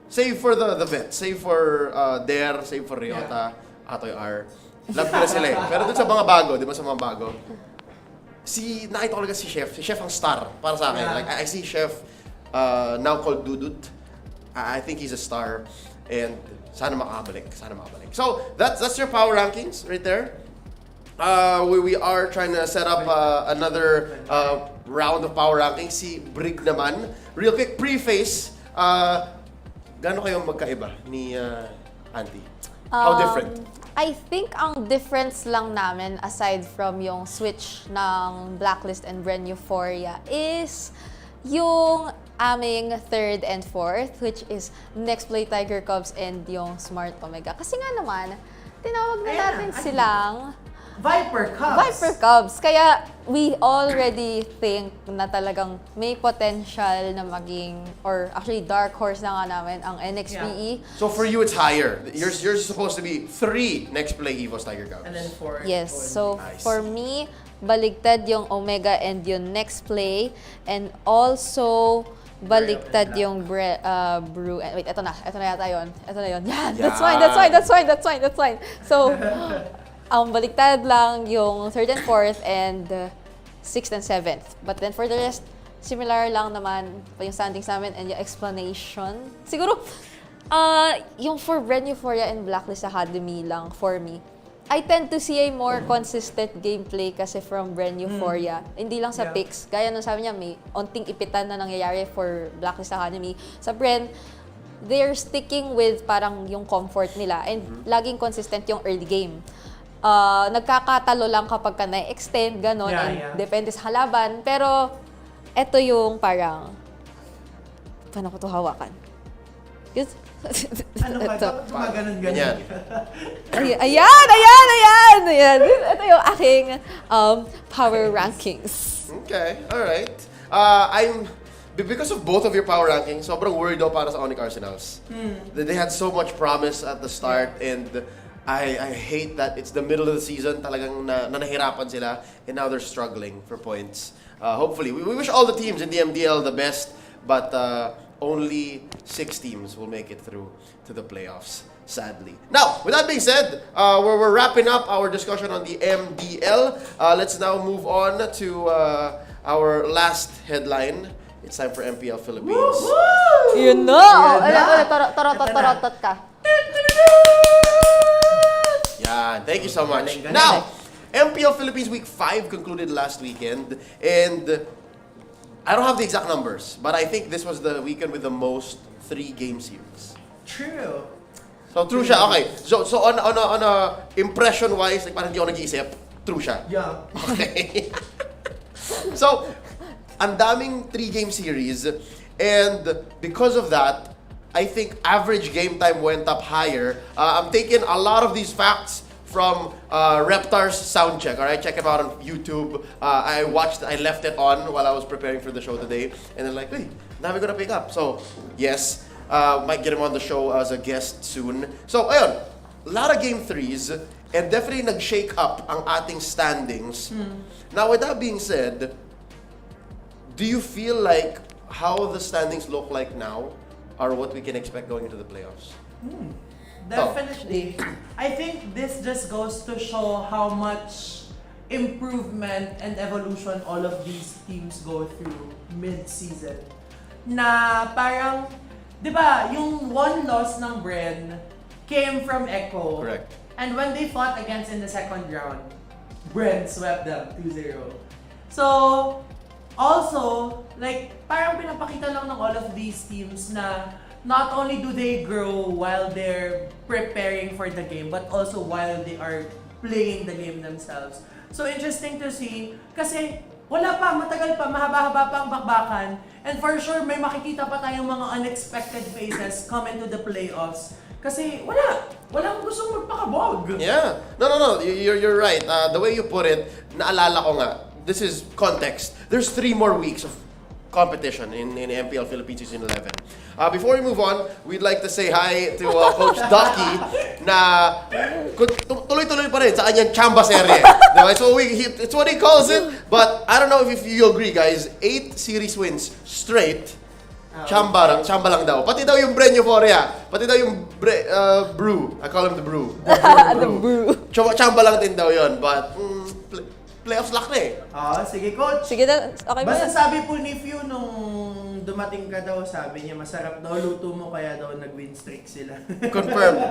save for the vets, save for Dare, save for Ryota, Atoy R, love ko na sila eh. Pero dun sa mga bago, di ba sa mga bago, nakita ko talaga si Chef. Si Chef ang star para sa akin. Yeah. Like, I see Chef now called Dudut. I think he's a star. And sana makabalik. So, that's your power rankings right there. We are trying to set up another round of power rankings. Si Brig naman. Real quick, preface. gaano kayo magkaiba ni Auntie? How different? I think ang difference lang namin, aside from yung switch ng Blacklist and Bren Euphoria, is yung aming third and fourth, which is Next Play Tiger Cubs and yung Smart Omega. Kasi nga naman, tinawag na natin silang Viper Cubs. Viper Cubs. Kaya we already think na talagang may potential na maging, or actually dark horse na nga namin, ang NXPE. So for you, it's higher. You're supposed to be 3 Next Play EVOS Tiger Cubs. And then 4. Yes. So I for see. me, baligtad yung Omega and yung Next Play. And also, baligtad yung Brew. Wait, ito na yata yun. Ito na yun. Yan! That's fine. So, baligtad lang yung third and fourth and sixth and seventh. But then for the rest, similar lang naman pa yung standings namin and yung explanation. Siguro, yung for Bren Euphoria and Blacklist Academy lang for me, I tend to see a more consistent gameplay kasi from Bren Euphoria. Hindi lang sa picks. Gaya nung sabi niya, may onting ipitan na nangyayari for Blacklist Academy. Sa Bren, they're sticking with parang yung comfort nila and laging consistent yung early game. Nagkakatalo lang kapag ka na-extend, gano'n, and depende sa halaban. Pero, eto yung parang, paano ko ito hawakan? Ano ba? Dapat gumaganon-ganon. Ayan! Ito yung aking power rankings. Okay, alright. Because of both of your power rankings, sobrang worried daw para sa Onyx Arsenals. They had so much promise at the start and I hate that it's the middle of the season, talagang nahirapan sila and now they're struggling for points. Hopefully, we wish all the teams in the MDL the best, but only 6 teams will make it through to the playoffs, sadly. Now, with that being said, we're wrapping up our discussion on the MDL. Let's now move on to our last headline. It's time for MPL Philippines. Yun na! Torotot ka. Yeah, thank you so much. Now, MPL Philippines Week 5 concluded last weekend, and I don't have the exact numbers, but I think this was the weekend with the most 3-game series. True. So true siya, okay. So on a impression wise, like parang hindi ako nag-iisip, true siya. Yeah. Okay. So, ang daming 3-game series, and because of that, I think average game time went up higher. I'm taking a lot of these facts from Reptar's soundcheck. All right, check him out on YouTube. I left it on while I was preparing for the show today, and then like, hey, dami ko na pick up. So yes, might get him on the show as a guest soon. So ayun, a lot of game 3s, and definitely nag-shake up ang ating standings. Now with that being said, do you feel like how the standings look like now are what we can expect going into the playoffs? Definitely. I think this just goes to show how much improvement and evolution all of these teams go through mid-season. Na parang, di ba, yung one loss ng Bren came from Echo. Correct. And when they fought against in the second round, Bren swept them 2-0. So, also, like, parang pinapakita lang ng all of these teams na not only do they grow while they're preparing for the game, but also while they are playing the game themselves. So, interesting to see, kasi wala pa, matagal pa, mahaba-haba pa ang bakbakan, and for sure, may makikita pa tayong mga unexpected faces come into the playoffs. Kasi walang gustong magpakabog. Yeah. No. You're right. The way you put it, naalala ko nga, this is context. There's 3 more weeks of competition in MPL Philippines Season 11. Before we move on, we'd like to say hi to Coach Ducky na tuloy-tuloy pa rin sa kanyang chamba serye. Diba? So it's what he calls it, but I don't know if you agree, guys. 8 series wins straight. Chamba lang daw. Pati daw yung Bren Euphoria. Pati daw yung Brew. I call him the Brew. The Brew. Chamba lang din daw yun. But, playoffs lock na eh. Sige coach. Sige na, okay ba Basta yan? sabi po ni Few nung dumating ka daw, sabi niya masarap daw luto mo kaya daw nag-win streak sila. Confirmed.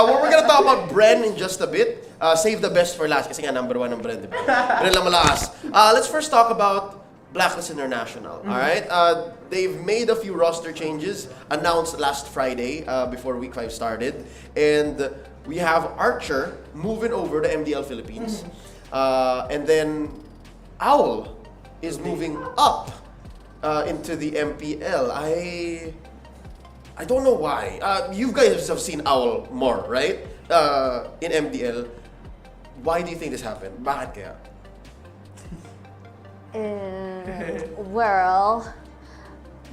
We're gonna talk about Bren in just a bit. Save the best for last kasi nga number 1 ng Bren, di ba? Bren lang malakas. Let's first talk about Blacklist International. All right, they've made a few roster changes announced last Friday before Week 5 started, and we have Archer moving over to MDL Philippines, and then Owl is moving up into the MPL. I don't know why. You guys have seen Owl more, right? In MDL. Why do you think this happened? Bakit kaya? Well,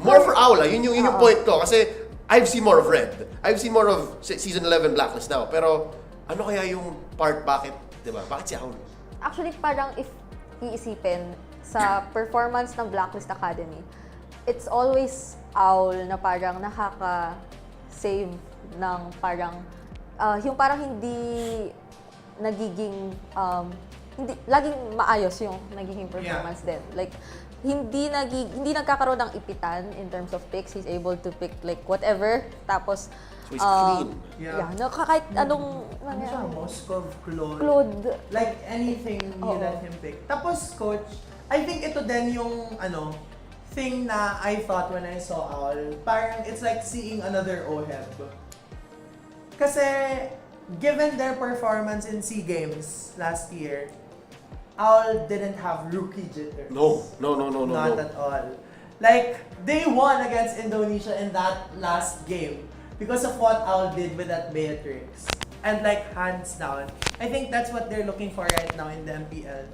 More for Owl, yun yung point ko. Kasi I've seen more of Red. I've seen more of Season 11 Blacklist now. Pero ano kaya yung part bakit, di ba? Bakit si Owl? actually parang if iisipin sa performance ng Blacklist Academy, it's always Owl na parang nakaka-save ng parang yung parang hindi nagiging hindi laging maayos yung nagiging performance din. Like hindi nagkakaroon ng ipitan in terms of picks. He's able to pick like whatever. Tapos So he's clean. Yeah. no, kahit anong Ano siya? Moskov, Claude. Claude. Like anything you let him pick. Tapos coach, I think ito din yung thing na I thought when I saw Owl. Parang it's like seeing another OHEB. Kasi given their performance in SEA Games last year, Owl didn't have rookie jitters. No. Not at all. Like, they won against Indonesia in that last game because of what Owl did with that Beatrix. And like, hands down, I think that's what they're looking for right now in the MPL.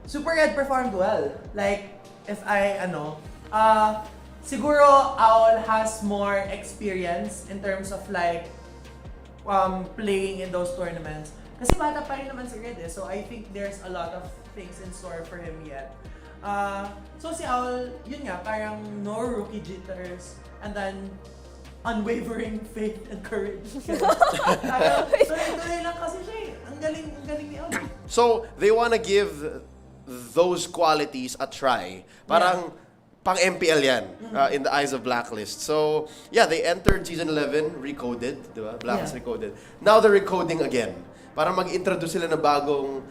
Super Red performed well. Like, if siguro Owl has more experience in terms of like, playing in those tournaments. Kasi bata pa rin naman si Red so I think there's a lot of things in store for him yet. So si Owl, yun nga, parang no rookie jitters, and then unwavering faith and courage. Tuloy-tuloy lang kasi siya Ang galing ni Owl. So, they wanna give those qualities a try. Parang pang MPL yan in the eyes of Blacklist. So, yeah, they entered Season 11 recoded, di ba? Blacklist recoded. Now they're recoding again. Para mag-introduce sila na bagong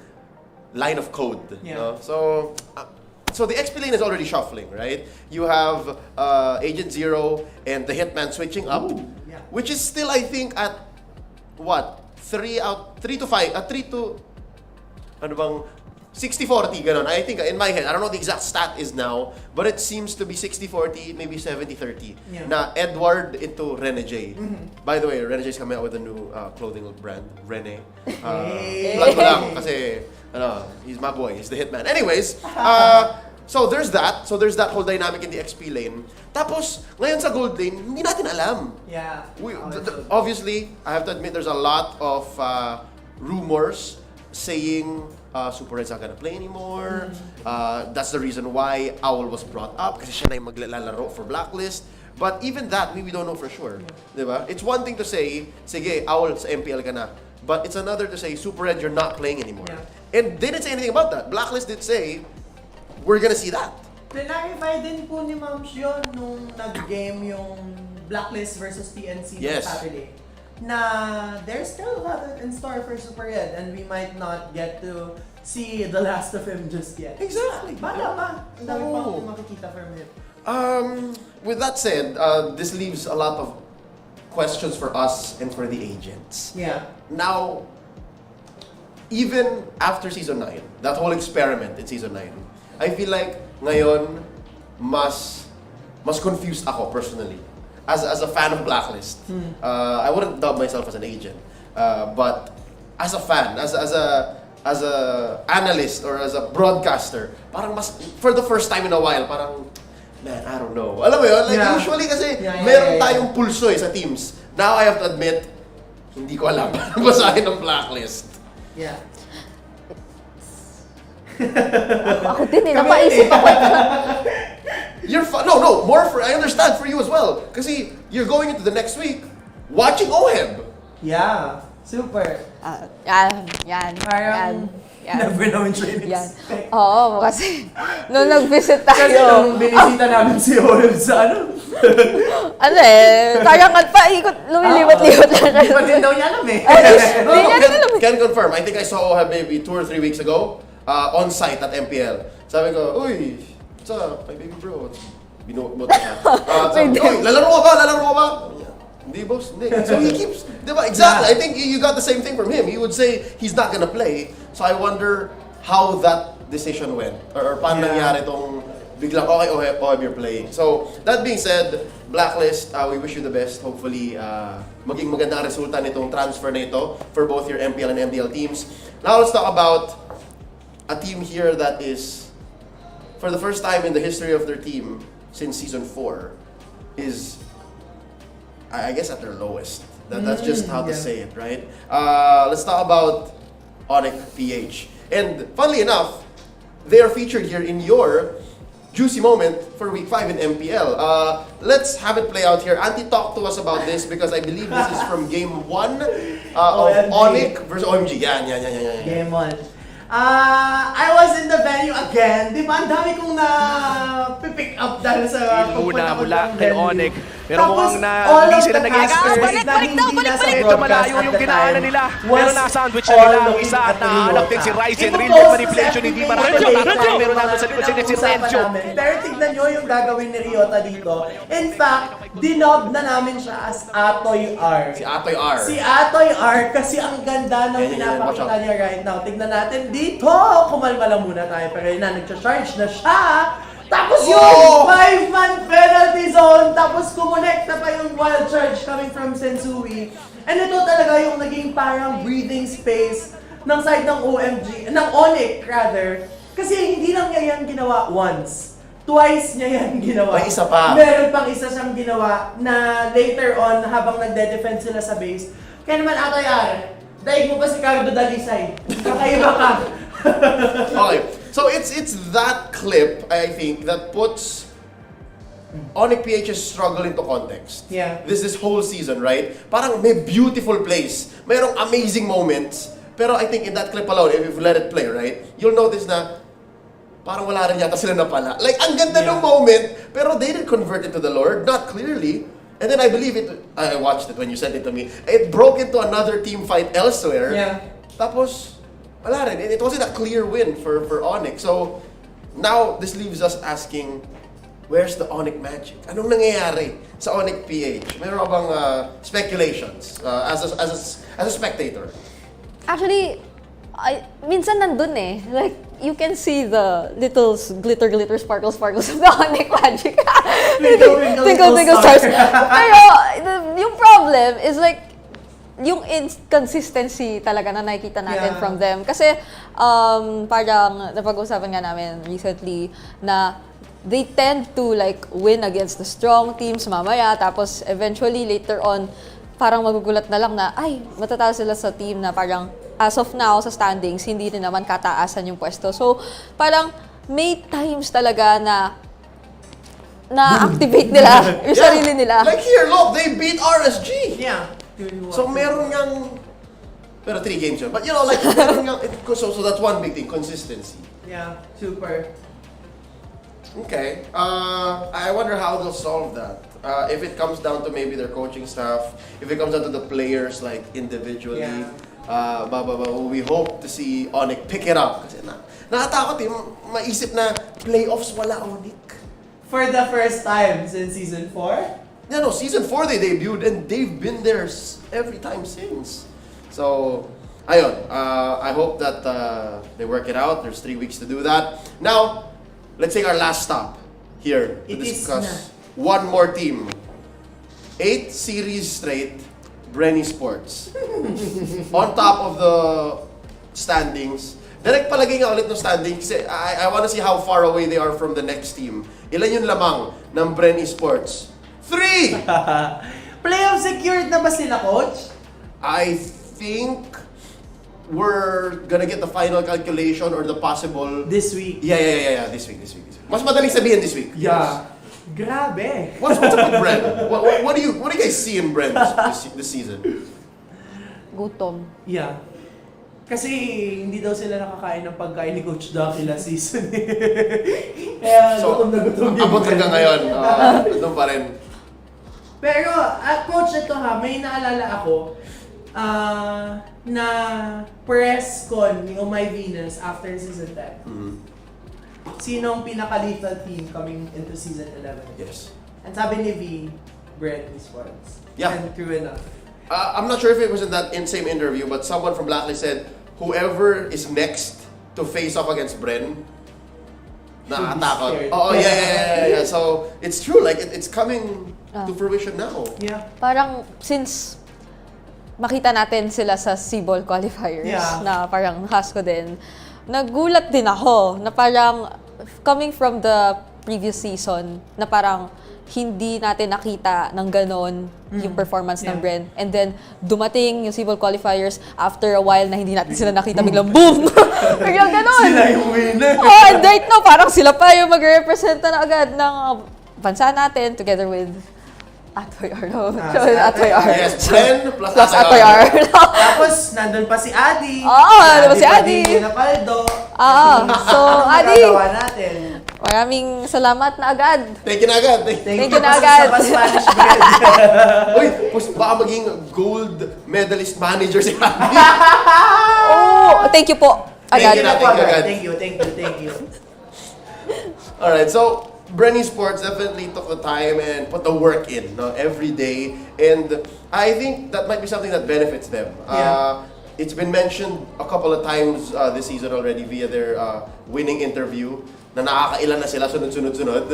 line of code. No? So the XP lane is already shuffling, right? You have Agent Zero and the Hitman switching up, which is still, I think, at what? 3 to 60-40, ganun. I think in my head, I don't know what the exact stat is now, but it seems to be 60-40, maybe 70-30. Na Edward into Rene J. By the way, Rene J is coming out with a new clothing brand, Rene. Plug mo lang kasi he's my boy, he's the hitman. Anyways, so there's that. So there's that whole dynamic in the XP lane. Tapos, ngayon sa gold lane, hindi natin alam. Yeah. Obviously, I have to admit there's a lot of rumors saying Super Red's not gonna play anymore. That's the reason why Owl was brought up kasi siya na yung maglalaro for Blacklist. But even that, we don't know for sure. Diba? It's one thing to say, sige, Owl sa MPL ka na. But it's another to say, Super Red, you're not playing anymore. And they didn't say anything about that. Blacklist did say, we're gonna see that. Clarify din po ni Ma'ams yun nung nag-game yung Blacklist versus TNC Yes. Saturday. Na there's still a lot in store for Super Red and we might not get to see the last of him just yet. Exactly. Bata pa. Ang dami pa akong makikita from him. With that said, this leaves a lot of questions for us and for the agents. Yeah. Now, even after Season 9, that whole experiment in Season 9, I feel like ngayon, mas confused ako personally. As a fan of Blacklist. I wouldn't dub myself as an agent. But as a fan, as a analyst or as a broadcaster, parang mas, for the first time in a while, parang, man, I don't know. Alam mo yun? Like, usually kasi, meron tayong pulso sa teams. Now, I have to admit, hindi ko alam paano basahin ng Blacklist. Yeah. Ako din napaisip ako. More for, I understand for you as well. Kasi, you're going into the next week, watching OHEB. Yeah. Super. Yan. Parang, never naman siya in-expect. Oo, kasi nung nag-visit Kasi tayo, nung binisita namin si OHEB sa parang paikot, lumilipat-lipat lang. Hindi pa din daw niya alam eh. Can confirm. I think I saw OHEB maybe 2 or 3 weeks ago. on-site at MPL. Sabi ko, uy, what's up, my baby bro? Binuot siya. Sabi ko, uy, lalaro ka ba? Hindi, boss. Hindi. So he keeps, di ba? Exactly. I think you got the same thing from him. He would say he's not gonna play. So I wonder how that decision went. Or paano nangyari itong biglang, okay, OM, you're playing. So, that being said, Blacklist, we wish you the best. Hopefully, maging magandang resulta nitong transfer na ito for both your MPL and MDL teams. Now, let's talk about a team here that is, for the first time in the history of their team since Season 4, is, I guess, at their lowest. That's just how to say it, right? Let's talk about MPL-PH. And, funnily enough, they are featured here in your juicy moment for week 5 in MPL. Let's have it play out here. Auntie, talk to us about this because I believe this is from game 1 of Onyx versus OMG. Yan. Game 1. I was in the venue again. Di ba, ang dami kong na-pick up dahil sa mula ng kay venue. Onyx. Pero Tapos, mukhang all hindi of sila the nag-expect. casters Balik na hindi nasa Medyo broadcast malayo at yung the dinaanan time nila. was Pero na-sandwich na all nila ang looking isa at at the nahanap din si Toyota. Ryzen. Ito Real po, manipulation, sa hindi FPH marami. later, Meron nandun sa likod si pinag-uusapan Renzo. namin. Pero tignan nyo yung gagawin ni Ryota dito. In fact, dinob na namin siya as Atoy R. Si Atoy R. Si Atoy R kasi ang ganda ng Yan, watch pinapakita out. niya right now. Tignan natin dito. Kumalma lang muna tayo. Pero yun na, nagcha-charge na siya. Tapos yun, Oh! 5-man penalty zone. Tapos kumonekta pa yung wild charge coming from Sensui. And ito talaga yung naging parang breathing space ng side ng OMG, ng Onyx rather. Kasi hindi lang niya yan ginawa once. Twice niya yan ginawa. May isa pa. Meron pang isa siyang ginawa na later on habang nagde-defend sila sa base. Kaya naman Atoy R, daig mo pa si Cardo Dalisay. Kakaiba ka. Okay, so it's that clip, I think, that puts MPL-PH's struggle into context. Yeah. This whole season, right? Parang may beautiful plays, mayroong amazing moments, pero I think in that clip alone, if you let it play, right, you'll notice na parang wala rin yata sila napala. Like, ang ganda ng moment, pero they didn't convert it to the Lord, not clearly. And then I believe it, I watched it when you sent it to me, it broke into another team fight elsewhere. Yeah. Tapos, wala rin. It wasn't a clear win for Onyx. So, now, this leaves us asking, where's the Onyx magic? Anong nangyayari sa MPL-PH? Meron ka bang speculations as a spectator? Actually, minsan nandun eh. Like, you can see the little glitter, sparkles of the Onyx magic. Twinkle, stars. Pero, yung problem is like, yung inconsistency talaga na nakikita natin from them. Kasi, parang napag-usapan nga namin recently na they tend to like win against the strong teams mamaya, tapos eventually later on, parang magugulat na lang na, ay, matatalo sila sa team na parang as of now sa standings, hindi rin naman kataasan yung pwesto. So, parang may times talaga na activate nila yung sarili nila. Like here, look, they beat RSG. Yeah. So meron ngang, pero 3 games yun. But you know, like, meron ngang, so that's one big thing, consistency. Yeah, super. Okay. I wonder how they'll solve that. If it comes down to maybe their coaching staff, if it comes down to the players, like, individually, we hope to see Onyx pick it up. Kasi nakatakot maisip na playoffs wala Onyx. For the first time since Season 4? Yeah, no, Season 4 they debuted and they've been there every time since. So, ayun, I hope that they work it out. There's 3 weeks to do that. Now, let's take our last stop here to discuss one more team. 8 series straight, Esports. On top of the standings. Direct palagay nga ulit ng standings kasi I want to see how far away they are from the next team. Ilan yung lamang ng Esports? 3! Playoff secured na ba sila, Coach? I think we're gonna get the final calculation or the possible... This week. Yeah. This week. Mas madaling sabihin this week. Yeah. Grabe. What's up with Bren? What do you guys see in Bren this season? Gutom. Yeah. Kasi hindi daw sila nakakain ng pagkain ni Coach Ducky last season. Kaya gutom na gutom yung Abot hanggang ngayon. Gutom pa rin. Pero, Coach, ito ha, may naalala ako. na press con ni Umay Venus after season 10. Sino ang pinaka-lethal team coming into season 11? Yes. And sabi ni V, Brent Esports. Yeah. And true enough. I'm not sure if it was in that same interview, but someone from Blacklist said, whoever is next to face off against Bren, nakakatakot. scared. Oh, yeah. So, it's true. Like, it's coming to fruition now. Yeah. Parang since makita natin sila sa C-Ball qualifiers Yeah. na parang Hasco din, nagulat din ako na parang coming from the previous season na parang hindi natin nakita ng ganon yung performance ng Yeah. Bren. And then, dumating yung C-Ball qualifiers after a while na hindi natin sila nakita, biglang boom! Biglang ganon! Sila yung winner. Oh, and right now, parang sila pa yung mag-representa na agad ng bansa natin together with Atoy R. Atoy R. Yes, Bren plus Atoy R. Tapos, nandun pa si Adi. Oo, si Adi. Padilla Napaldo. So, Adi, Magagawa natin. maraming salamat na agad. Thank you na agad. Thank you na agad. Sa Spanish bread. Uy, baka maging gold medalist manager si Andy. Oh, thank you po. Thank Agad. you na, thank you agad. Thank you. Alright, so Bren Esports definitely took the time and put the work in, no, every day. And I think that might be something that benefits them. Yeah. It's been mentioned a couple of times this season already via their winning interview na nakakailan na sila sunod-sunod.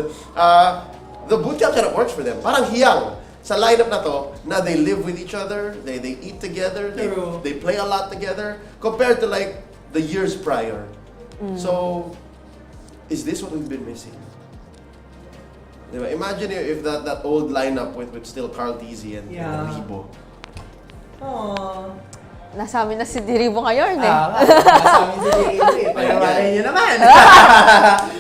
The bootcamp setup works for them. Parang hiyang sa lineup na to na they live with each other, they eat together, True. they play a lot together compared to like the years prior. So, is this what we've been missing? Diba? Imagine if that old lineup with still Carl Tizzy and Ribo. Aww. Nasa amin na si Diribo ngayon eh. Nasa amin si Diribo eh. Panawalan niyo naman.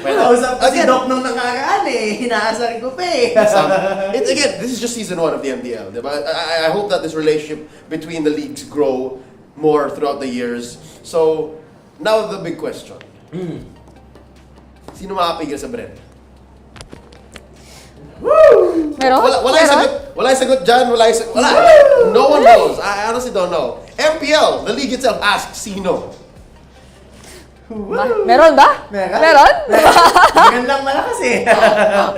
Kausap ko si Doc nung nakaraan eh. Inaasar ko pa eh. Again, this is just season 1 of the MDL. Diba? I hope that this relationship between the leagues grow more throughout the years. So, now the big question. Sino makapigil sa Bren? Meron? Wala yung sagot. Wala yung sagot dyan. Wala. No one knows. I honestly don't know. MPL, the league itself, asks sino. Meron ba? Meron? Ganun lang malakas eh.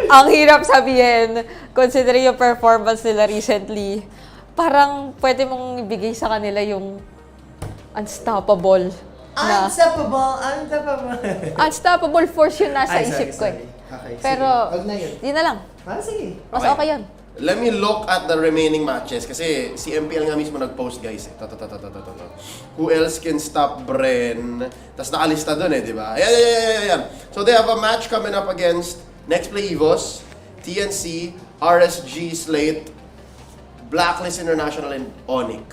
Ang hirap sabihin, considering yung performance nila recently, parang pwede mong ibigay sa kanila yung unstoppable. Unstoppable force yun nasa isip ko eh. Okay, Pero, wag na yun. yun na lang. Sige. Mas okay yun. Let me look at the remaining matches kasi si MPL nga mismo nag-post guys eh. Who else can stop Bren? Tapos nakalista doon eh, di ba? Ayan. So they have a match coming up against Next Play Evos, TNC, RSG Slate, Blacklist International, and Onic.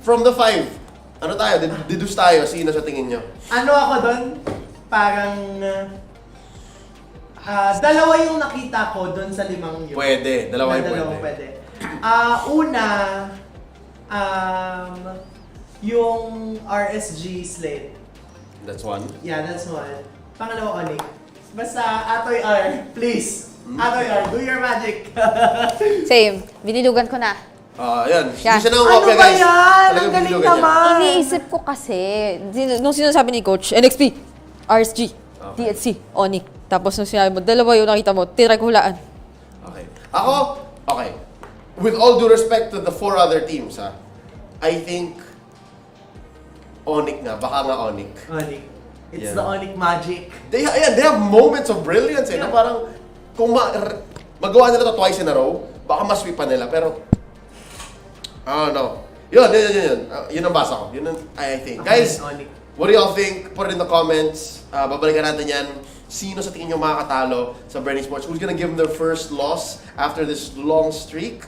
From the 5, ano tayo? Deduce tayo. Sino sa tingin nyo? Ano ako doon? Parang dalawa yung nakita ko doon sa 5 yun. Pwede. Dalawa yung pwede. Pwede. Una, yung RSG Slate. That's one. Yeah, that's one. Pangalawa, Onic. Basta, Atoy R, please. Atoy R, do your magic. Same. Binilugan ko na. Yan. Yan. Hindi siya nang Ano kopya ba guys. yan? Talagang Ang galing bilugan niya. naman. Iniisip ko kasi, nung sinasabi ni Coach, NXP, RSG, THC, Onic. Tapos nung sinabi mo, dalawa yung nakita mo, tinry ko hulaan. Okay. Ako, okay. With all due respect to the 4 other teams, I think Onic nga. Baka nga Onic. Onic. It's Yeah. the Onic magic. They have moments of brilliance eh. Na parang, kung magawa nila to twice in a row, baka masweepan nila. Pero, no. Yun. Yun ang basa ko. Yun ang I think. Guys, Onic. what do y'all think? Put it in the comments. Babalikan natin yan. Sino sa tingin nyo makakatalo sa Bren Esports? Who's gonna give them their first loss after this long streak?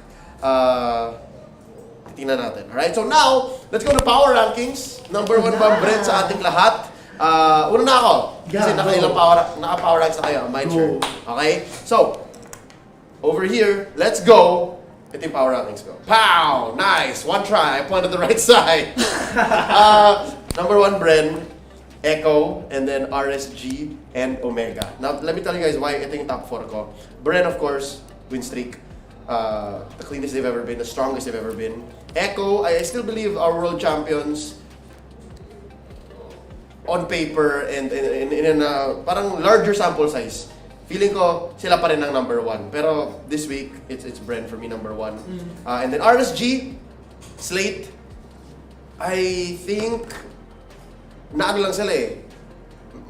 Titingnan natin. Alright, so now, let's go to power rankings. Number 1 ba Bren sa ating lahat? Una na ako. Kasi naka-power ranks na kayo. My turn. Okay? So, over here, let's go. Ito yung power rankings ko. Pow! Nice! One try. I pointed the right side. Number 1, Bren. Echo, and then RSG, and Omega. Now, let me tell you guys why ito yung top 4 ko. Bren, of course, win streak. the cleanest they've ever been, the strongest they've ever been. Echo, I still believe are world champions on paper and in a parang larger sample size. Feeling ko sila pa rin ang number 1. Pero this week, it's Bren for me number 1. And then RSG, Slate, I think naano lang sila eh.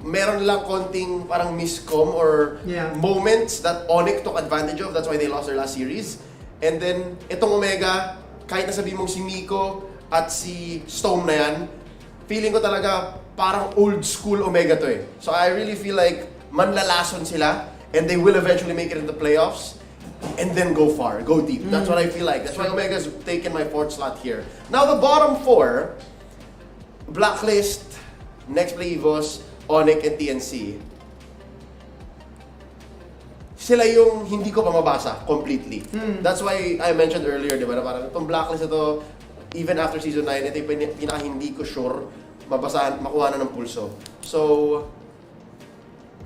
Meron lang konting parang miscom or moments that Onyx took advantage of. That's why they lost their last series. And then, itong Omega, kahit nasabi mong si Miko at si Stone na yan, feeling ko talaga parang old school Omega to eh. So I really feel like manlalason sila and they will eventually make it in the playoffs and then go far, go deep. That's what I feel like. That's why Omega's taken my 4th slot here. Now the bottom 4, Blacklist, Next Play Evos, Onyx, and TNC. Sila yung hindi ko pa mabasa completely. That's why I mentioned earlier, di ba, na parang itong Blacklist ito, even after Season 9, ito yung pinaka hindi ko sure mabasahan, makuha na ng pulso. So,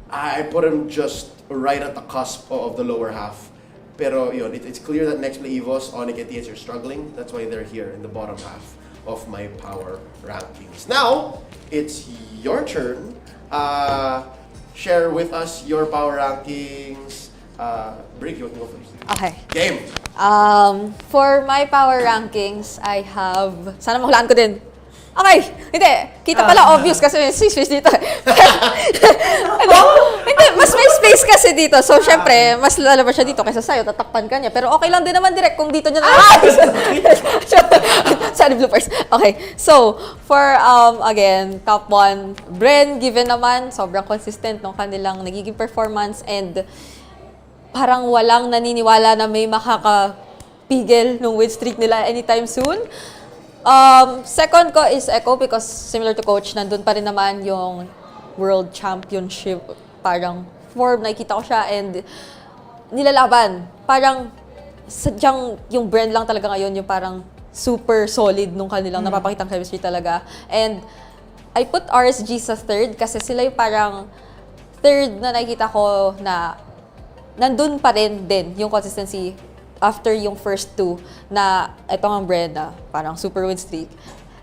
I put him just right at the cusp of the lower half. Pero yun, it's clear that Next Play Evos, Onyx, and TNC are struggling. That's why they're here in the bottom half of my power rankings. Now, it's your turn. Share with us your power rankings. Brick, you want to go first? Okay. Game! For my power rankings, I have... Sana mahulaan ko din. Okay, hindi. Kita pala obvious kasi may space dito. Hindi, mas may space kasi dito. So, syempre, mas lalabas siya dito kaysa sa'yo. Tatakpan ka niya. Pero okay lang din naman direct kung dito niya na... Sorry, bloopers. Okay, so, for, again, top 1, Bren, given naman, sobrang consistent ng kanilang nagiging performance and parang walang naniniwala na may makakapigil ng win streak nila anytime soon. Second ko is Echo because similar to Coach, nandun pa rin naman yung World Championship parang form, nakikita ko siya and nilalaban. Parang sadyang yung brand lang talaga ngayon yung parang super solid nung kanilang napapakitang chemistry talaga. And I put RSG sa 3rd kasi sila yung parang 3rd na nakikita ko na nandun pa rin din yung consistency after yung first 2 na ito ang brand na parang super win streak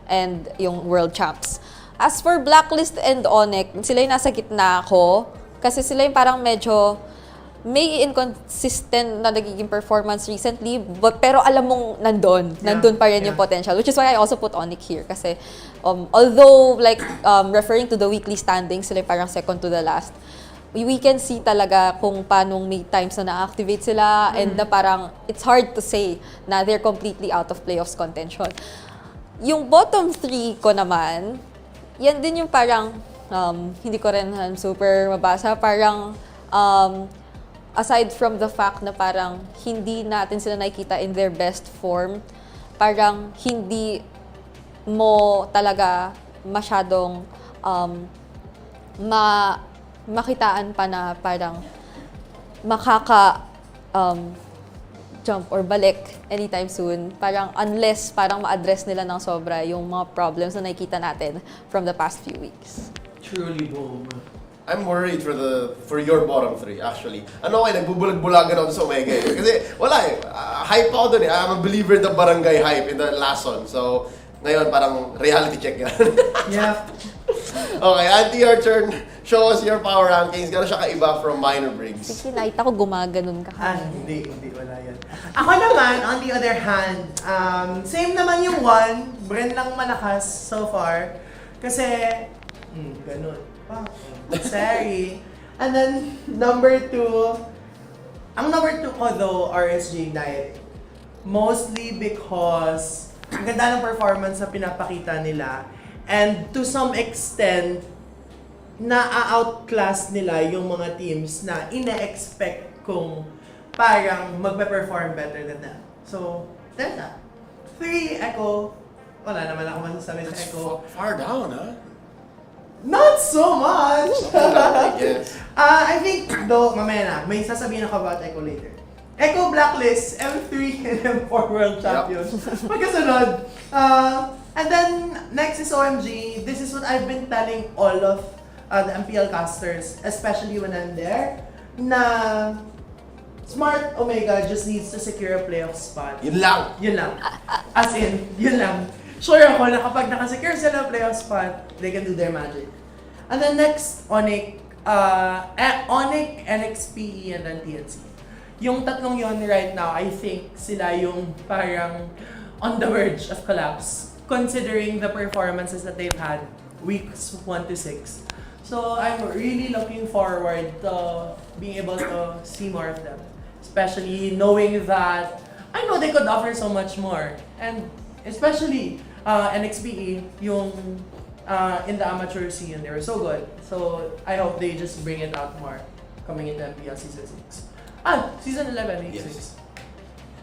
and yung world champs. As for Blacklist and Onyx, sila yung nasa gitna ako kasi sila yung parang medyo may inconsistent na nagiging performance recently pero alam mong nandun pa rin yung potential, which is why I also put Onyx here kasi although like referring to the weekly standings, sila yung parang second to the last, we can see talaga kung paano may times na na-activate sila and na parang it's hard to say na they're completely out of playoffs contention. Yung bottom 3 ko naman, yan din yung parang hindi ko rin super mabasa. Parang aside from the fact na parang hindi natin sila nakikita in their best form, parang hindi mo talaga masyadong makitaan pa na parang jump or balik anytime soon. Parang unless parang ma-address nila ng sobra yung mga problems na nakikita natin from the past few weeks. Truly boom. I'm worried for your bottom 3 actually. Ano kayo, nagbubulag-bulagan ako sa Omega eh. Kasi wala eh, hype ako dun eh. I'm a believer in the barangay hype in the last one. So, ngayon parang reality check yan. Yeah. Okay, Auntie, your turn. Show us your power rankings. Gano'n siya kaiba from Minor Briggs? Kasi nakita ko gumaganon ka. Hindi, wala yan. Ako naman, on the other hand, same naman yung 1, Bren lang malakas so far. Kasi, ganun. Sorry. And then, number 2, ang number 2 ko though, RSG Ignite. Mostly because, ang ganda ng performance na pinapakita nila. And to some extent, na-outclass nila yung mga teams na ina-expect kong parang magpe-perform better than them. So, there's that. 3, Echo. Wala naman ako masasabi sa Echo. Far down, huh? Not so much! I guess. I think, though, mamaya na, may sasabihin ako about Echo later. Echo Blacklist, M3 and M4 World Champions. Magkasunod. And then, next is OMG. This is what I've been telling all of the MPL casters, especially when I'm there, na Smart Omega just needs to secure a playoff spot. Yun lang. Yun lang. As in, yun lang. Sure ako na kapag nakasecure sila ng playoff spot, they can do their magic. And then next, Onyx, NXPE, and then TNC. Yung tatlong yun right now, I think sila yung parang on the verge of collapse, considering the performances that they've had weeks 1 to 6. So I'm really looking forward to being able to see more of them. Especially knowing that I know they could offer so much more. And especially NXPE, yung in the amateur scene, they were so good. So I hope they just bring it out more coming into MPL Season 6. Season 11, week 6.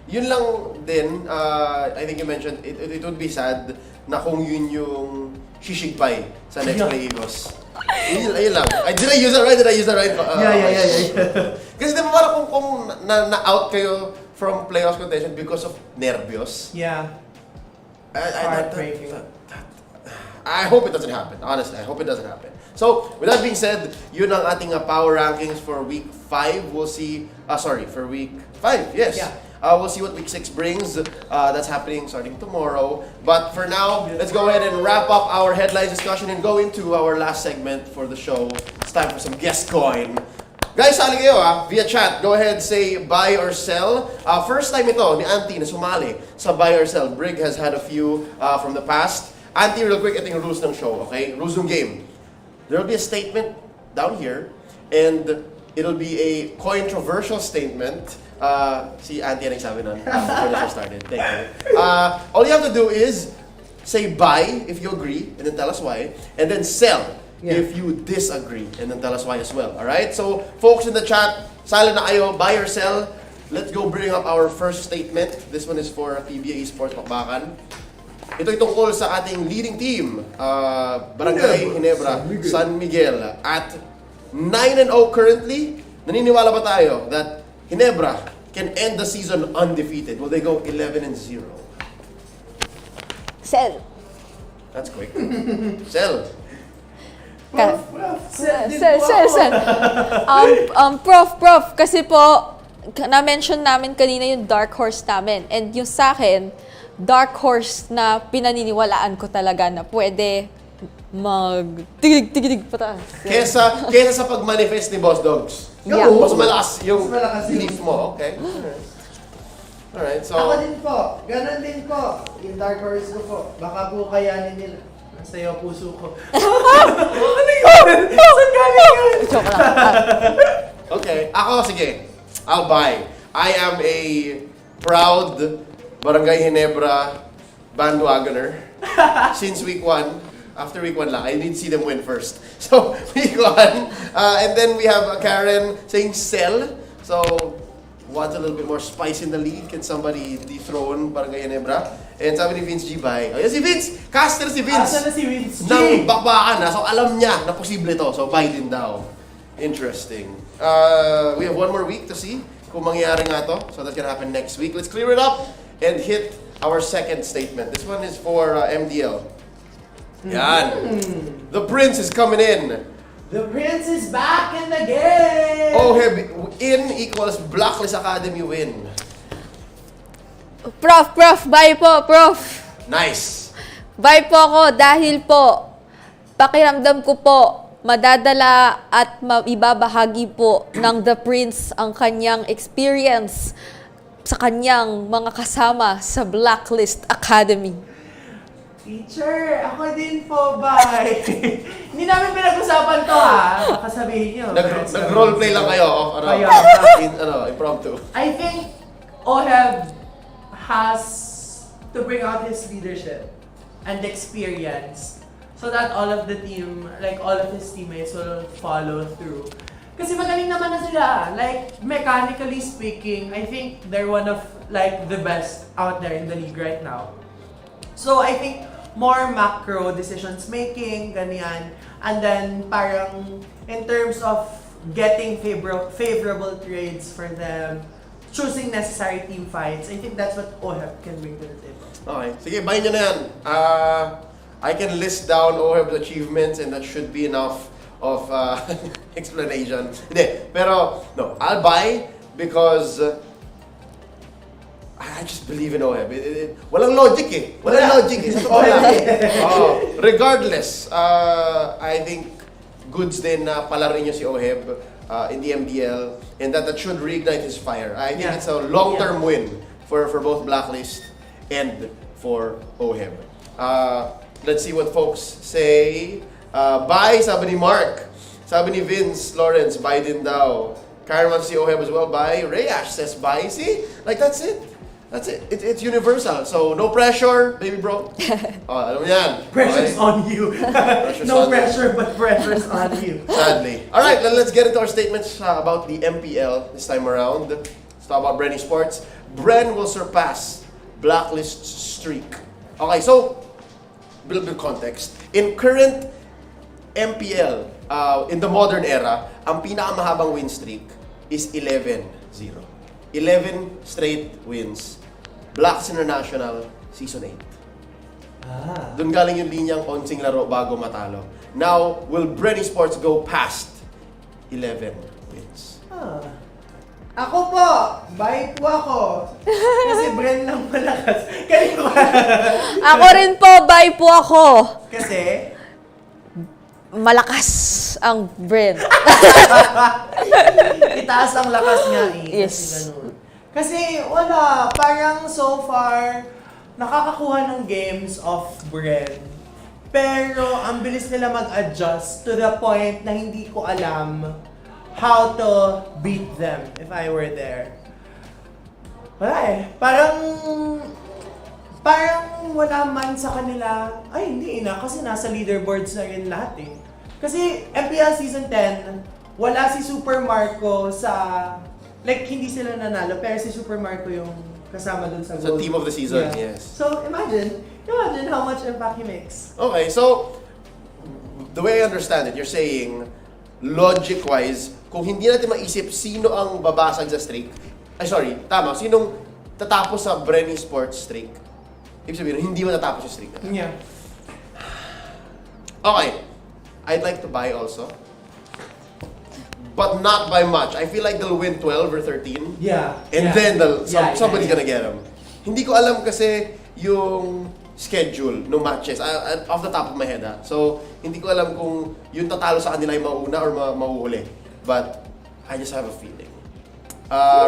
Yun lang din, I think you mentioned, it would be sad na kung yun yung shishigpay sa next play Eagles. Ayun lang. Did I use that right? Yeah. Kasi di ba parang kung na-out kayo from playoffs contention because of nervyos? Yeah. Heartbreaking. I hope it doesn't happen. Honestly, I hope it doesn't happen. So, with that being said, yun ang ating power rankings for week 5. We'll see, for week 5, yes. Yeah. We'll see what week 6 brings. That's happening starting tomorrow. But for now, let's go ahead and wrap up our headlines discussion and go into our last segment for the show. It's time for some guest coin. Guys, sali kayo via chat. Go ahead, say buy or sell. First time ito ni Auntie na sumali sa buy or sell. Brig has had a few from the past. Auntie, real quick, ito yung rules ng show, okay? Rules ng game. There will be a statement down here, and it'll be a controversial statement. Si Auntie ang nagsabi nun before the show started. Thank you. All you have to do is say buy if you agree, and then tell us why, and then sell if you disagree, and then tell us why as well. Alright? So, folks in the chat, silent na kayo, buy or sell. Let's go bring up our first statement. This one is for PBA Esports Bakbakan. Ito'y tungkol sa ating leading team, Barangay Ginebra, San Miguel. At 9-0 currently, naniniwala ba tayo that Ginebra can end the season undefeated? Will they go 11-0? Sell. That's quick. Sell. Sell. Prof, kasi po, na-mention namin kanina yung dark horse namin. And yung sa akin, dark horse na pinaniniwalaan ko talaga na pwede tigig pataas. Kesa sa pag-manifest ni Boss Dogs. Yeah. Mas malakas yung Mas malakas yung- belief mo. Okay. Alright, so... Ako din po. Ganon din po. Yung dark horse ko po. Baka po kayanin nila. Nasa iyo puso ko. Ano yun? Saan galing yun? Joke lang. Okay, ako sige. I'll buy. I am a proud Barangay Ginebra bandwagoner since week 1. After week 1 lang, I need to see them win first. So, week 1. And then we have Karen saying sell. So, wants a little bit more spice in the league. Can somebody dethrone Barangay Ginebra? And sabi ni Vince G. Bay. Oh, yan si Vince! Caster si Vince! Asa na si Vince G? Ng Bakbakan. So, alam niya na posible to. So, buy din daw. Interesting. We have one more week to see kung mangyayari nga to. So, that's gonna happen next week. Let's clear it up and hit our second statement. This one is for MDL. Yan. The Prince is coming in. The Prince is back in the game! OHEB in equals Blacklist Academy win. Prof, buy po, Prof. Nice. Buy po ako dahil po, pakiramdam ko po, madadala at maibabahagi po ng The Prince ang kanyang experience sa kanyang mga kasama sa Blacklist Academy. Teacher, ako din po, bye! Hindi namin pinag-usapan to baka sabihin nyo. Nag-roleplay lang kayo. Impromptu. I think OHEB has to bring out his leadership and experience so that all of the team, like all of his teammates will follow through. Kasi magaling naman na sila. Like, mechanically speaking, I think they're one of like the best out there in the league right now. So I think more macro decisions making, ganyan. And then parang in terms of getting favorable trades for them, choosing necessary team fights, I think that's what OHEB can bring to the table. Okay. Sige, buy nyo na yan. I can list down OHEB's achievements and that should be enough of explanation. Hindi. Pero, no. I'll buy because I just believe in OHEB. Walang logic eh. Walang logic eh. Sa totoo lang. Regardless, I think goods din na palarin niyo si OHEB in the MDL, and that should reignite his fire. I think it's a long-term win for both Blacklist and for OHEB. Let's see what folks say. Bye, sabi ni Mark. Sabi ni Vince Lawrence, bye din daw. Karen wants to see OHEB as well. Bye. Rayash says bye. See? Like, that's it. That's it. It's universal. So, no pressure, baby bro. Alam mo yan. Pressure's Okay? on you. No pressure, but pressure's on you. Sadly. Alright, then let's get into our statements about the MPL this time around. Let's talk about Bren Esports. Bren will surpass Blacklist's streak. Okay, so, a little bit of context. In current MPL, in the modern era, ang pinakamahabang win streak is 11-0. 11 straight wins. Blacks International, Season 8. Doon galing yung linyang onsing laro bago matalo. Now, will Bren Esports go past 11 wins? Ako po, bye po ako. Kasi Bren lang malakas. Kanino ka? Ako rin po, bye po ako. Kasi? Malakas ang Bren. Itaas ang lakas nga eh. Yes. Kasi ganun. Kasi wala, parang so far, nakakakuha ng games of Bren. Pero ang bilis nila mag-adjust to the point na hindi ko alam how to beat them if I were there. Wala eh. Parang wala man sa kanila, ay hindi na, kasi nasa leaderboards na rin lahat eh. Kasi MPL Season 10, wala si Super Marco sa, like hindi sila nanalo, pero si Super Marco yung kasama dun sa goal. Sa team of the season, yes. So imagine how much impact he makes. Okay, so, the way I understand it, you're saying, logic-wise, kung hindi natin maisip sino ang babasag sa streak, sinong tatapos sa Bren Esports streak, ibig sabihin, hindi matatapos yung streak. Yeah. Okay, I'd like to buy also. But not by much. I feel like they'll win 12 or 13. Yeah. And yeah. then somebody's yeah. gonna get them. Hindi ko alam kasi yung schedule ng matches off the top of my head. So, hindi ko alam kung yung tatalo sa kanila ay mauna or mahuhuli. But I just have a feeling.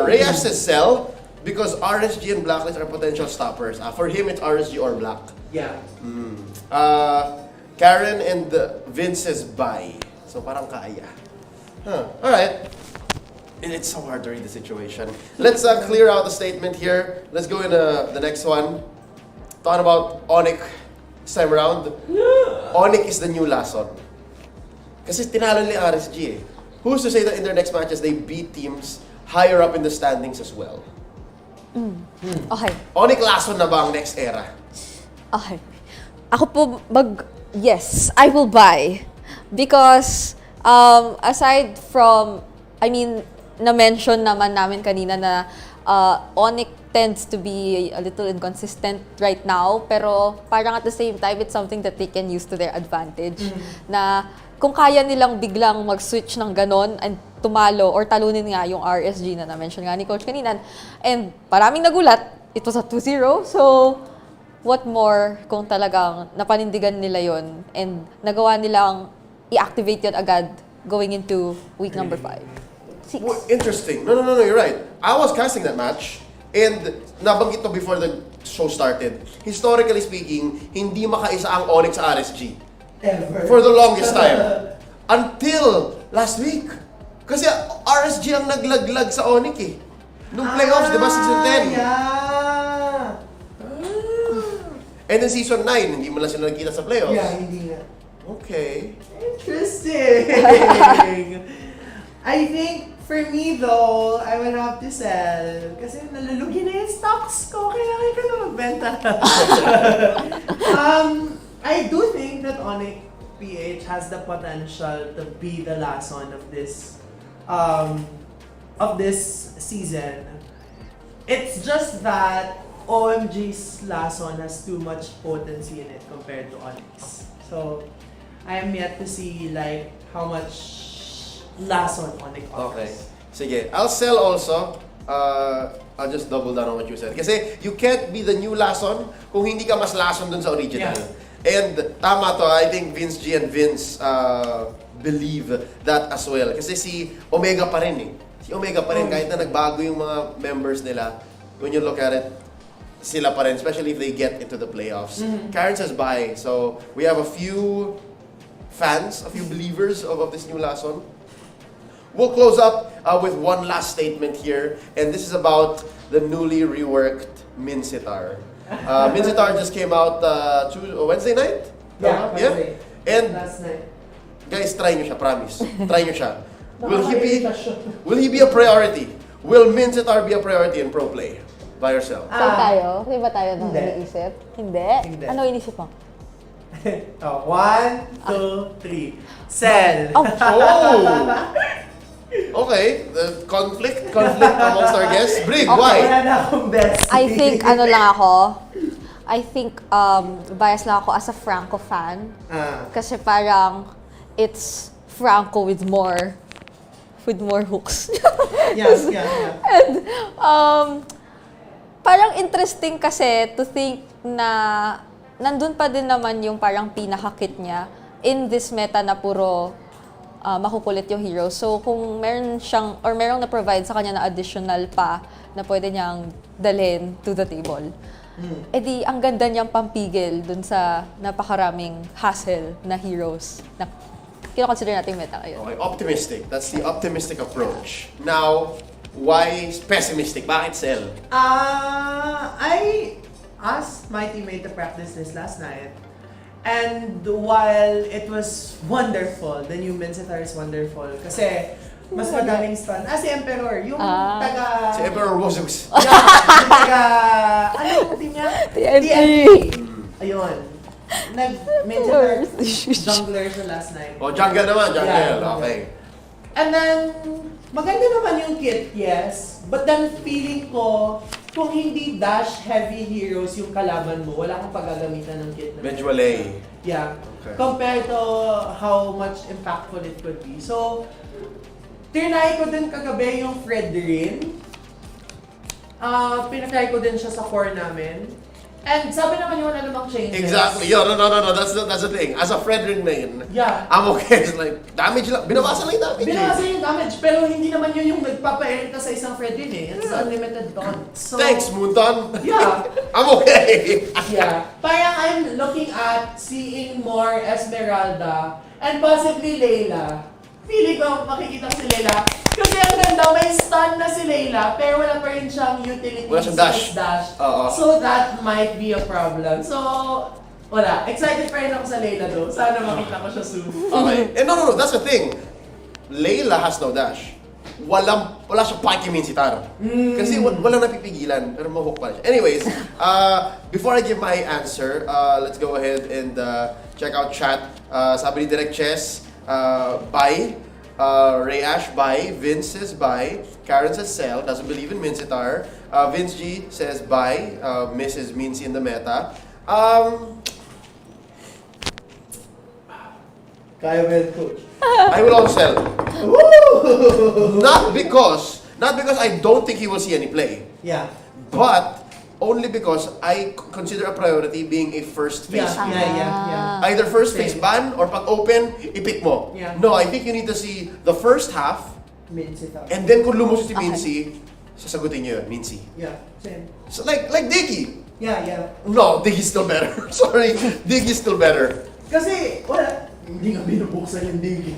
Reyes says sell because RSG and Blacklist are potential stoppers. For him, it's RSG or Black. Yeah. Karen and Vince says buy. So parang kaya. Alright. It's so hard to read the situation. Let's clear out the statement here. Let's go into the next one. Talking about Onyx this time around. Onyx is the new Lason. Kasi tinalo ni RSG eh. Who's to say that in their next matches they beat teams higher up in the standings as well? Okay. Onyx Lason na ba ang next era? Okay. Ako po, yes, I will buy. Because, aside from, na-mention naman namin kanina na Onyx tends to be a little inconsistent right now, pero parang at the same time, it's something that they can use to their advantage. Na kung kaya nilang biglang mag-switch ng ganon and tumalo or talunin nga yung RSG na na-mention nga ni Coach kanina, and maraming nagulat, it was a 2-0, so what more kung talagang napanindigan nila yon and nagawa nilang i-activate yun agad going into week number 5. Well, interesting. No, you're right. I was casting that match, and nabanggit to before the show started. Historically speaking, hindi makaisa ang Onyx sa RSG. Ever. For the longest time. Until last week. Kasi RSG ang naglaglag sa Onyx eh. Nung playoffs, di ba, season 10? Yeah. And then season 9, hindi mo lang sila nakita sa playoffs. Yeah, hindi nga. Okay. Interesting. I think, for me though, I would have to sell. Kasi nalulugi na yung stocks ko, kailangan ko na magbenta. I do think that MPL-PH has the potential to be the last one of this season. It's just that OMG's last one has too much potency in it compared to Onyx. So, I am yet to see like how much last one Onyx offers. Okay. Sige, I'll sell also. I'll just double down on what you said. Kasi you can't be the new Lason kung hindi ka mas Lason dun sa original. And tama to, I think Vince G and Vince believe that as well. Kasi si Omega pa rin eh. Si Omega pa rin, kahit na nagbago yung mga members nila, when you look at it, sila pa rin, especially if they get into the playoffs. Karen says bye. So, we have a few fans, a few believers of this new Lason. We'll close up with one last statement here, and this is about the newly reworked Minsitar. Minsitar just came out Wednesday night? Wednesday. And Last night. guys, try nyo siya, promise. Try nyo siya. Will he be a priority? Will Minsitar be a priority in pro play? By yourself? Saan tayo? Di ba tayo nang Hindi. iniisip? Hindi. Hindi. Ano inisip mo? 1, 2, 3. Sell! Oh! Okay, the conflict amongst our guests. Brig, why? Wala na akong best. I think, ano lang ako, bias lang ako as a Franco fan. Kasi parang, it's Franco with more hooks. Yeah. And, parang interesting kasi to think na nandun pa din naman yung parang pinaka-kit niya in this meta na puro makukulit yung hero. So, kung meron siyang, or merong na-provide sa kanya na additional pa na pwede niyang dalhin to the table, edi ang ganda niyang pampigil dun sa napakaraming hassle na heroes na kinoconsider natin meta ngayon. Okay, optimistic. That's the optimistic approach. Now, why pessimistic? Bakit sell? I asked my teammate to practice this last night. And while it was wonderful, the new Minsitar is wonderful. Kasi mas madaming stun. Si Emperor, yung taga... Si Emperor Wozus. Yung taga... Ano yung team niya? TNT. Ayun. Nag-Minsitar jungler siya last night. Oh, jungle naman, jungle. Yeah. Okay. And then, maganda naman yung kit, yes. But then feeling ko, kung hindi dash-heavy heroes yung kalaban mo, wala kang paggagamitan ng kit. Medyo lay. Yeah. Okay. Compared to how much impactful it could be. So, tinry ko din kagabi yung Fredrin. Pinatry ko din siya sa core namin. And sabi naman yung wala namang changes. Exactly. Yo, no. That's the thing. As a Fredrin main, Yeah. I'm okay. It's like, damage lang. Binabasa lang yung damage. Binasa yung damage, pero hindi naman yun yung nagpapa-erita sa isang Fredrin eh. It's unlimited taunt. So, Thanks, Moonton. Yeah. I'm okay. Yeah. Parang I'm looking at seeing more Esmeralda and possibly Layla. Feeling ko makikita ko si Layla. Kasi ang ganda, may stun na si Layla, pero wala pa rin siyang utility. Wala siyang dash. Oo. So that might be a problem. So, wala. Excited pa rin ako sa Layla though. Sana makita ko siya soon. Okay. And no. That's the thing. Layla has no dash. Wala siyang Pike Minsitar. Kasi walang napipigilan, pero mahook pa rin siya. Anyways, before I give my answer, let's go ahead and check out chat. Sabi ni Direct Chess, bye. Ray Ash, bye. Vince says bye. Karen says sell, doesn't believe in Minsitar. Vince G says bye. Mrs. Mincy in the meta. Kaya well, coach. I will also sell. Not because I don't think he will see any play, Yeah. but only because I consider a priority being a first phase. Yeah. Either first phase Same. ban or pag open, ipick mo. Yeah. No, I think you need to see the first half, Minsitar. and then kung lumusot si Mincy, sasagutin niyo yun, Mincy. Yeah, same. So like Diggy. Yeah. No, Diggy's still better. Sorry, Diggy's still better. Kasi, wala. Hindi nga binubuksan yung digi.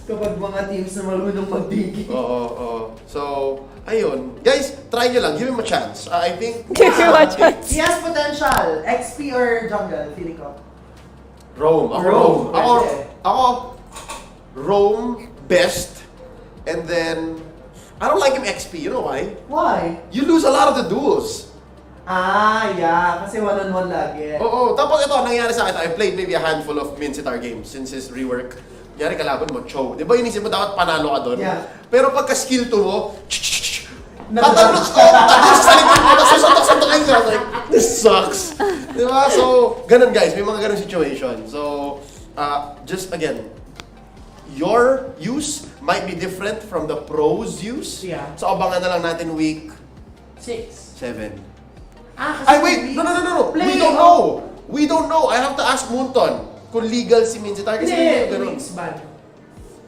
Kapag mga teams na marunong mag-digi. Oo. So, ayun. Guys, try nyo lang. Give him a chance. I think Give you a chance. He has potential. XP or jungle, feeling ko. Rome. Rome. Ako, Rome best. And then, I don't like him XP. You know why? Why? You lose a lot of the duels. Yeah. Kasi one-on-one lagi. Oo. Tapos ito, nangyari sa akin. I played maybe a handful of Minsitar games since his rework. Yari kalaban mo, Cho. Di ba inisip mo dapat panalo ka doon? Yeah. Pero pagka skill 2 mo, tatalot ko, tapos sa likod mo, tapos suntok-suntokin siya. I was like, this sucks. Di ba? So, ganun guys, may mga ganun situation. So, just again, your use might be different from the pros use. Yeah. So abangan na lang natin week 6. 7. Kasi Ay, wait! No! We don't know! We don't know! I have to ask Munton kung legal si Minzitar kasi hindi ganun. Weeks ban.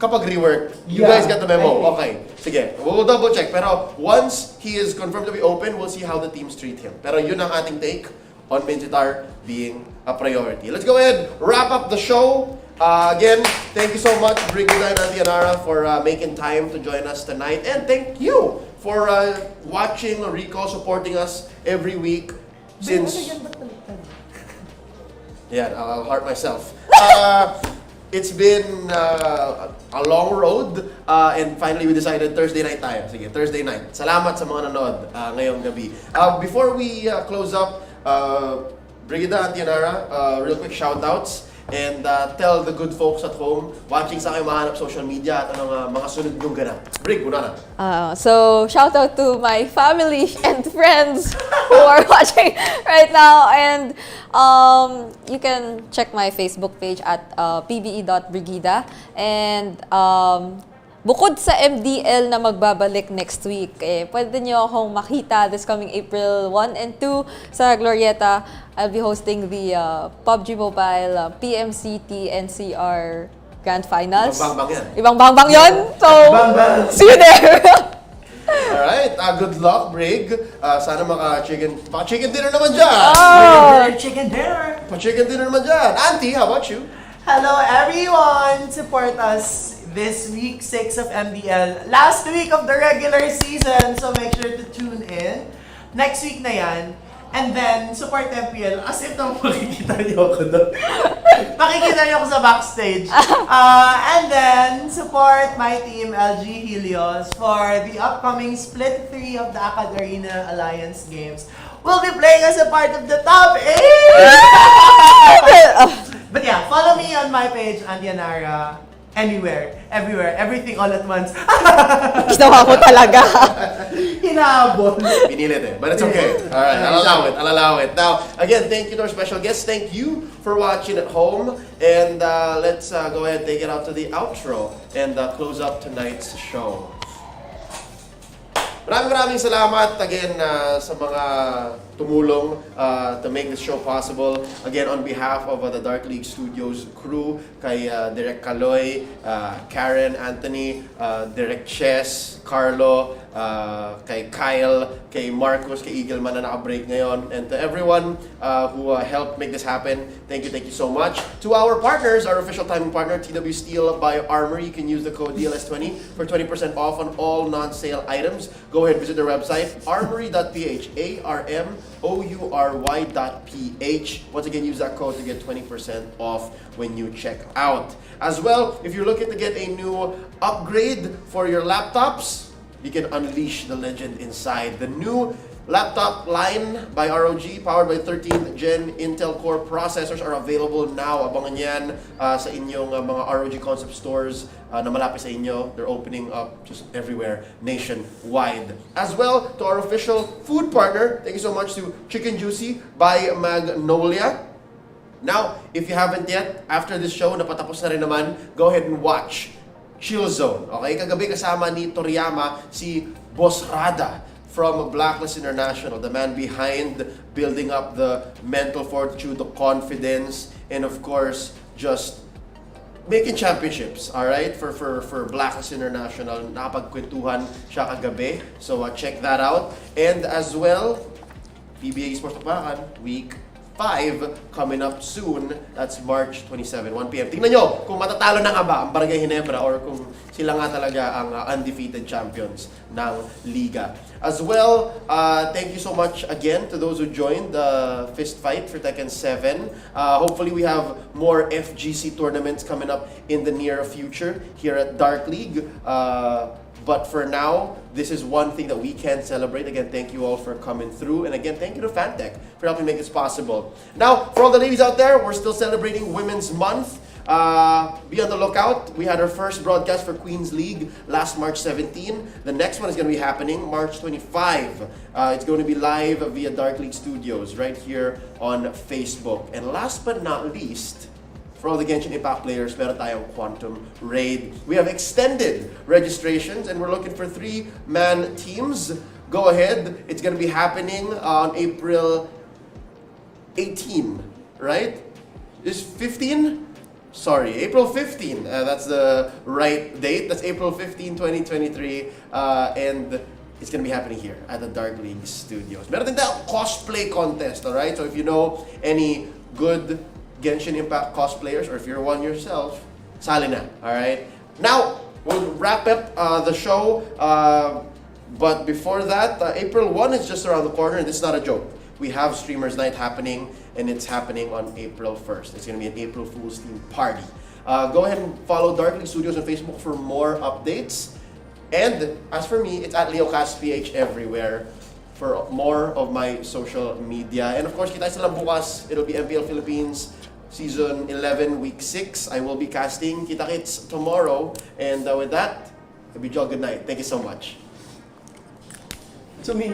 Kapag rework, you Yeah, guys got the memo. I think. Okay. Sige, we'll double check. Pero once he is confirmed to be open, we'll see how the teams treat him. Pero yun ang ating take on Minzitar being a priority. Let's go ahead, wrap up the show. Again, thank you so much, Brigida and Auntie Anara, for making time to join us tonight. And thank you for watching Rico, supporting us every week since... Yeah, I'll heart myself. It's been a long road and finally we decided Thursday night tayo. Sige, Thursday night. Salamat sa mga nanood ngayong gabi. Before we close up, Brigida and Tianara, real quick shoutouts and tell the good folks at home watching sa kayo mahanap social media at anong mga sunod nyong ganap. Brig, una na. So, shout out to my family and friends who are watching right now. And you can check my Facebook page at pbe.brigida. And bukod sa MDL na magbabalik next week, pwede nyo akong makita this coming April 1 and 2 sa Glorieta. I'll be hosting the PUBG Mobile PMCT NCR Grand Finals. Ibang bangbang yan. Ibang bangbang yun. So, see you there. Alright, good luck, Brig. Sana maka-chicken dinner naman dyan. Chicken dinner. Pa-chicken dinner naman dyan. Auntie, how about you? Hello everyone! Support us this week 6 of MDL. Last week of the regular season, so make sure to tune in. Next week na yan. And then, support MPL. As if naman makikita niyo ako doon. Makikita niyo ako sa backstage. And then, support my team, LG Helios, for the upcoming Split 3 of the Akad Arena Alliance Games. We'll be playing as a part of the top 8! But yeah, follow me on my page, Andianara. Anywhere, everywhere, everything all at once. Ginawa ko talaga. Hinahabol. Pinilit eh, but it's okay. Alright, I'll allow it. Now, again, thank you to our special guests. Thank you for watching at home. And let's go ahead and take it out to the outro and close up tonight's show. Maraming salamat again sa mga tumulong to make this show possible. Again, on behalf of the Dark League Studios crew, kay Direk Kaloy, Karen, Anthony, Direk Chess, Carlo, kay Kyle, kay Marcos, kay Eagleman na naka-break ngayon, and to everyone who helped make this happen, thank you so much. To our partners, our official timing partner, TW Steel by Armory, you can use the code DLS20 for 20% off on all non-sale items. Go ahead, visit their website, armory.ph, ARMOURY.ph. Once again, use that code to get 20% off when you check out. As well, if you're looking to get a new upgrade for your laptops, you can unleash the legend inside. The new laptop line by ROG, powered by 13th Gen Intel Core processors, are available now. Abangan yan sa inyong mga ROG concept stores na malapit sa inyo. They're opening up just everywhere, nationwide. As well, to our official food partner, thank you so much to Chicken Juicy by Magnolia. Now, if you haven't yet, after this show, napatapos na rin naman, go ahead and watch Chill Zone. Okay, kagabi kasama ni Toriyama si Boss Rada from Blacklist International, the man behind building up the mental fortitude, the confidence, and of course, just making championships, all right, for Blacklist International. Nakapagkwentuhan siya kagabi, so check that out. And as well, PBA Esports Bakbakan, week 5 coming up soon. That's March 27, 1 p.m. Tingnan nyo kung matatalo na nga ba ang Barangay Ginebra or kung sila nga talaga ang undefeated champions ng Liga. As well, thank you so much again to those who joined the fist fight for Tekken 7. Hopefully we have more FGC tournaments coming up in the near future here at Dark League. But for now, this is one thing that we can celebrate. Again, thank you all for coming through. And again, thank you to Fantech for helping make this possible. Now, for all the ladies out there, we're still celebrating Women's Month. Be on the lookout. We had our first broadcast for Queen's League last March 17. The next one is going to be happening March 25. It's going to be live via Dark League Studios right here on Facebook. And last but not least, for all the Genshin Impact players, meron tayong Quantum Raid. We have extended registrations and we're looking for 3-man teams. Go ahead. It's going to be happening on April 18, right? Is 15? Sorry, April 15. That's the right date. That's April 15, 2023. And it's gonna be happening here at the Dark League Studios. Meron din tayong cosplay contest, alright? So if you know any good Genshin Impact cosplayers, or if you're one yourself, sali na, alright? Now, we'll wrap up the show. But before that, April 1 is just around the corner, and this is not a joke. We have Streamers Night happening, and it's happening on April 1st. It's gonna be an April Fool's themed party. Go ahead and follow Dark League Studios on Facebook for more updates. And as for me, it's at LeoCastPH everywhere for more of my social media. And of course, kita sa lang bukas. It'll be MPL Philippines Season 11, Week 6. I will be casting Kita-kits tomorrow. And with that, I bid you all good night. Thank you so much. To me.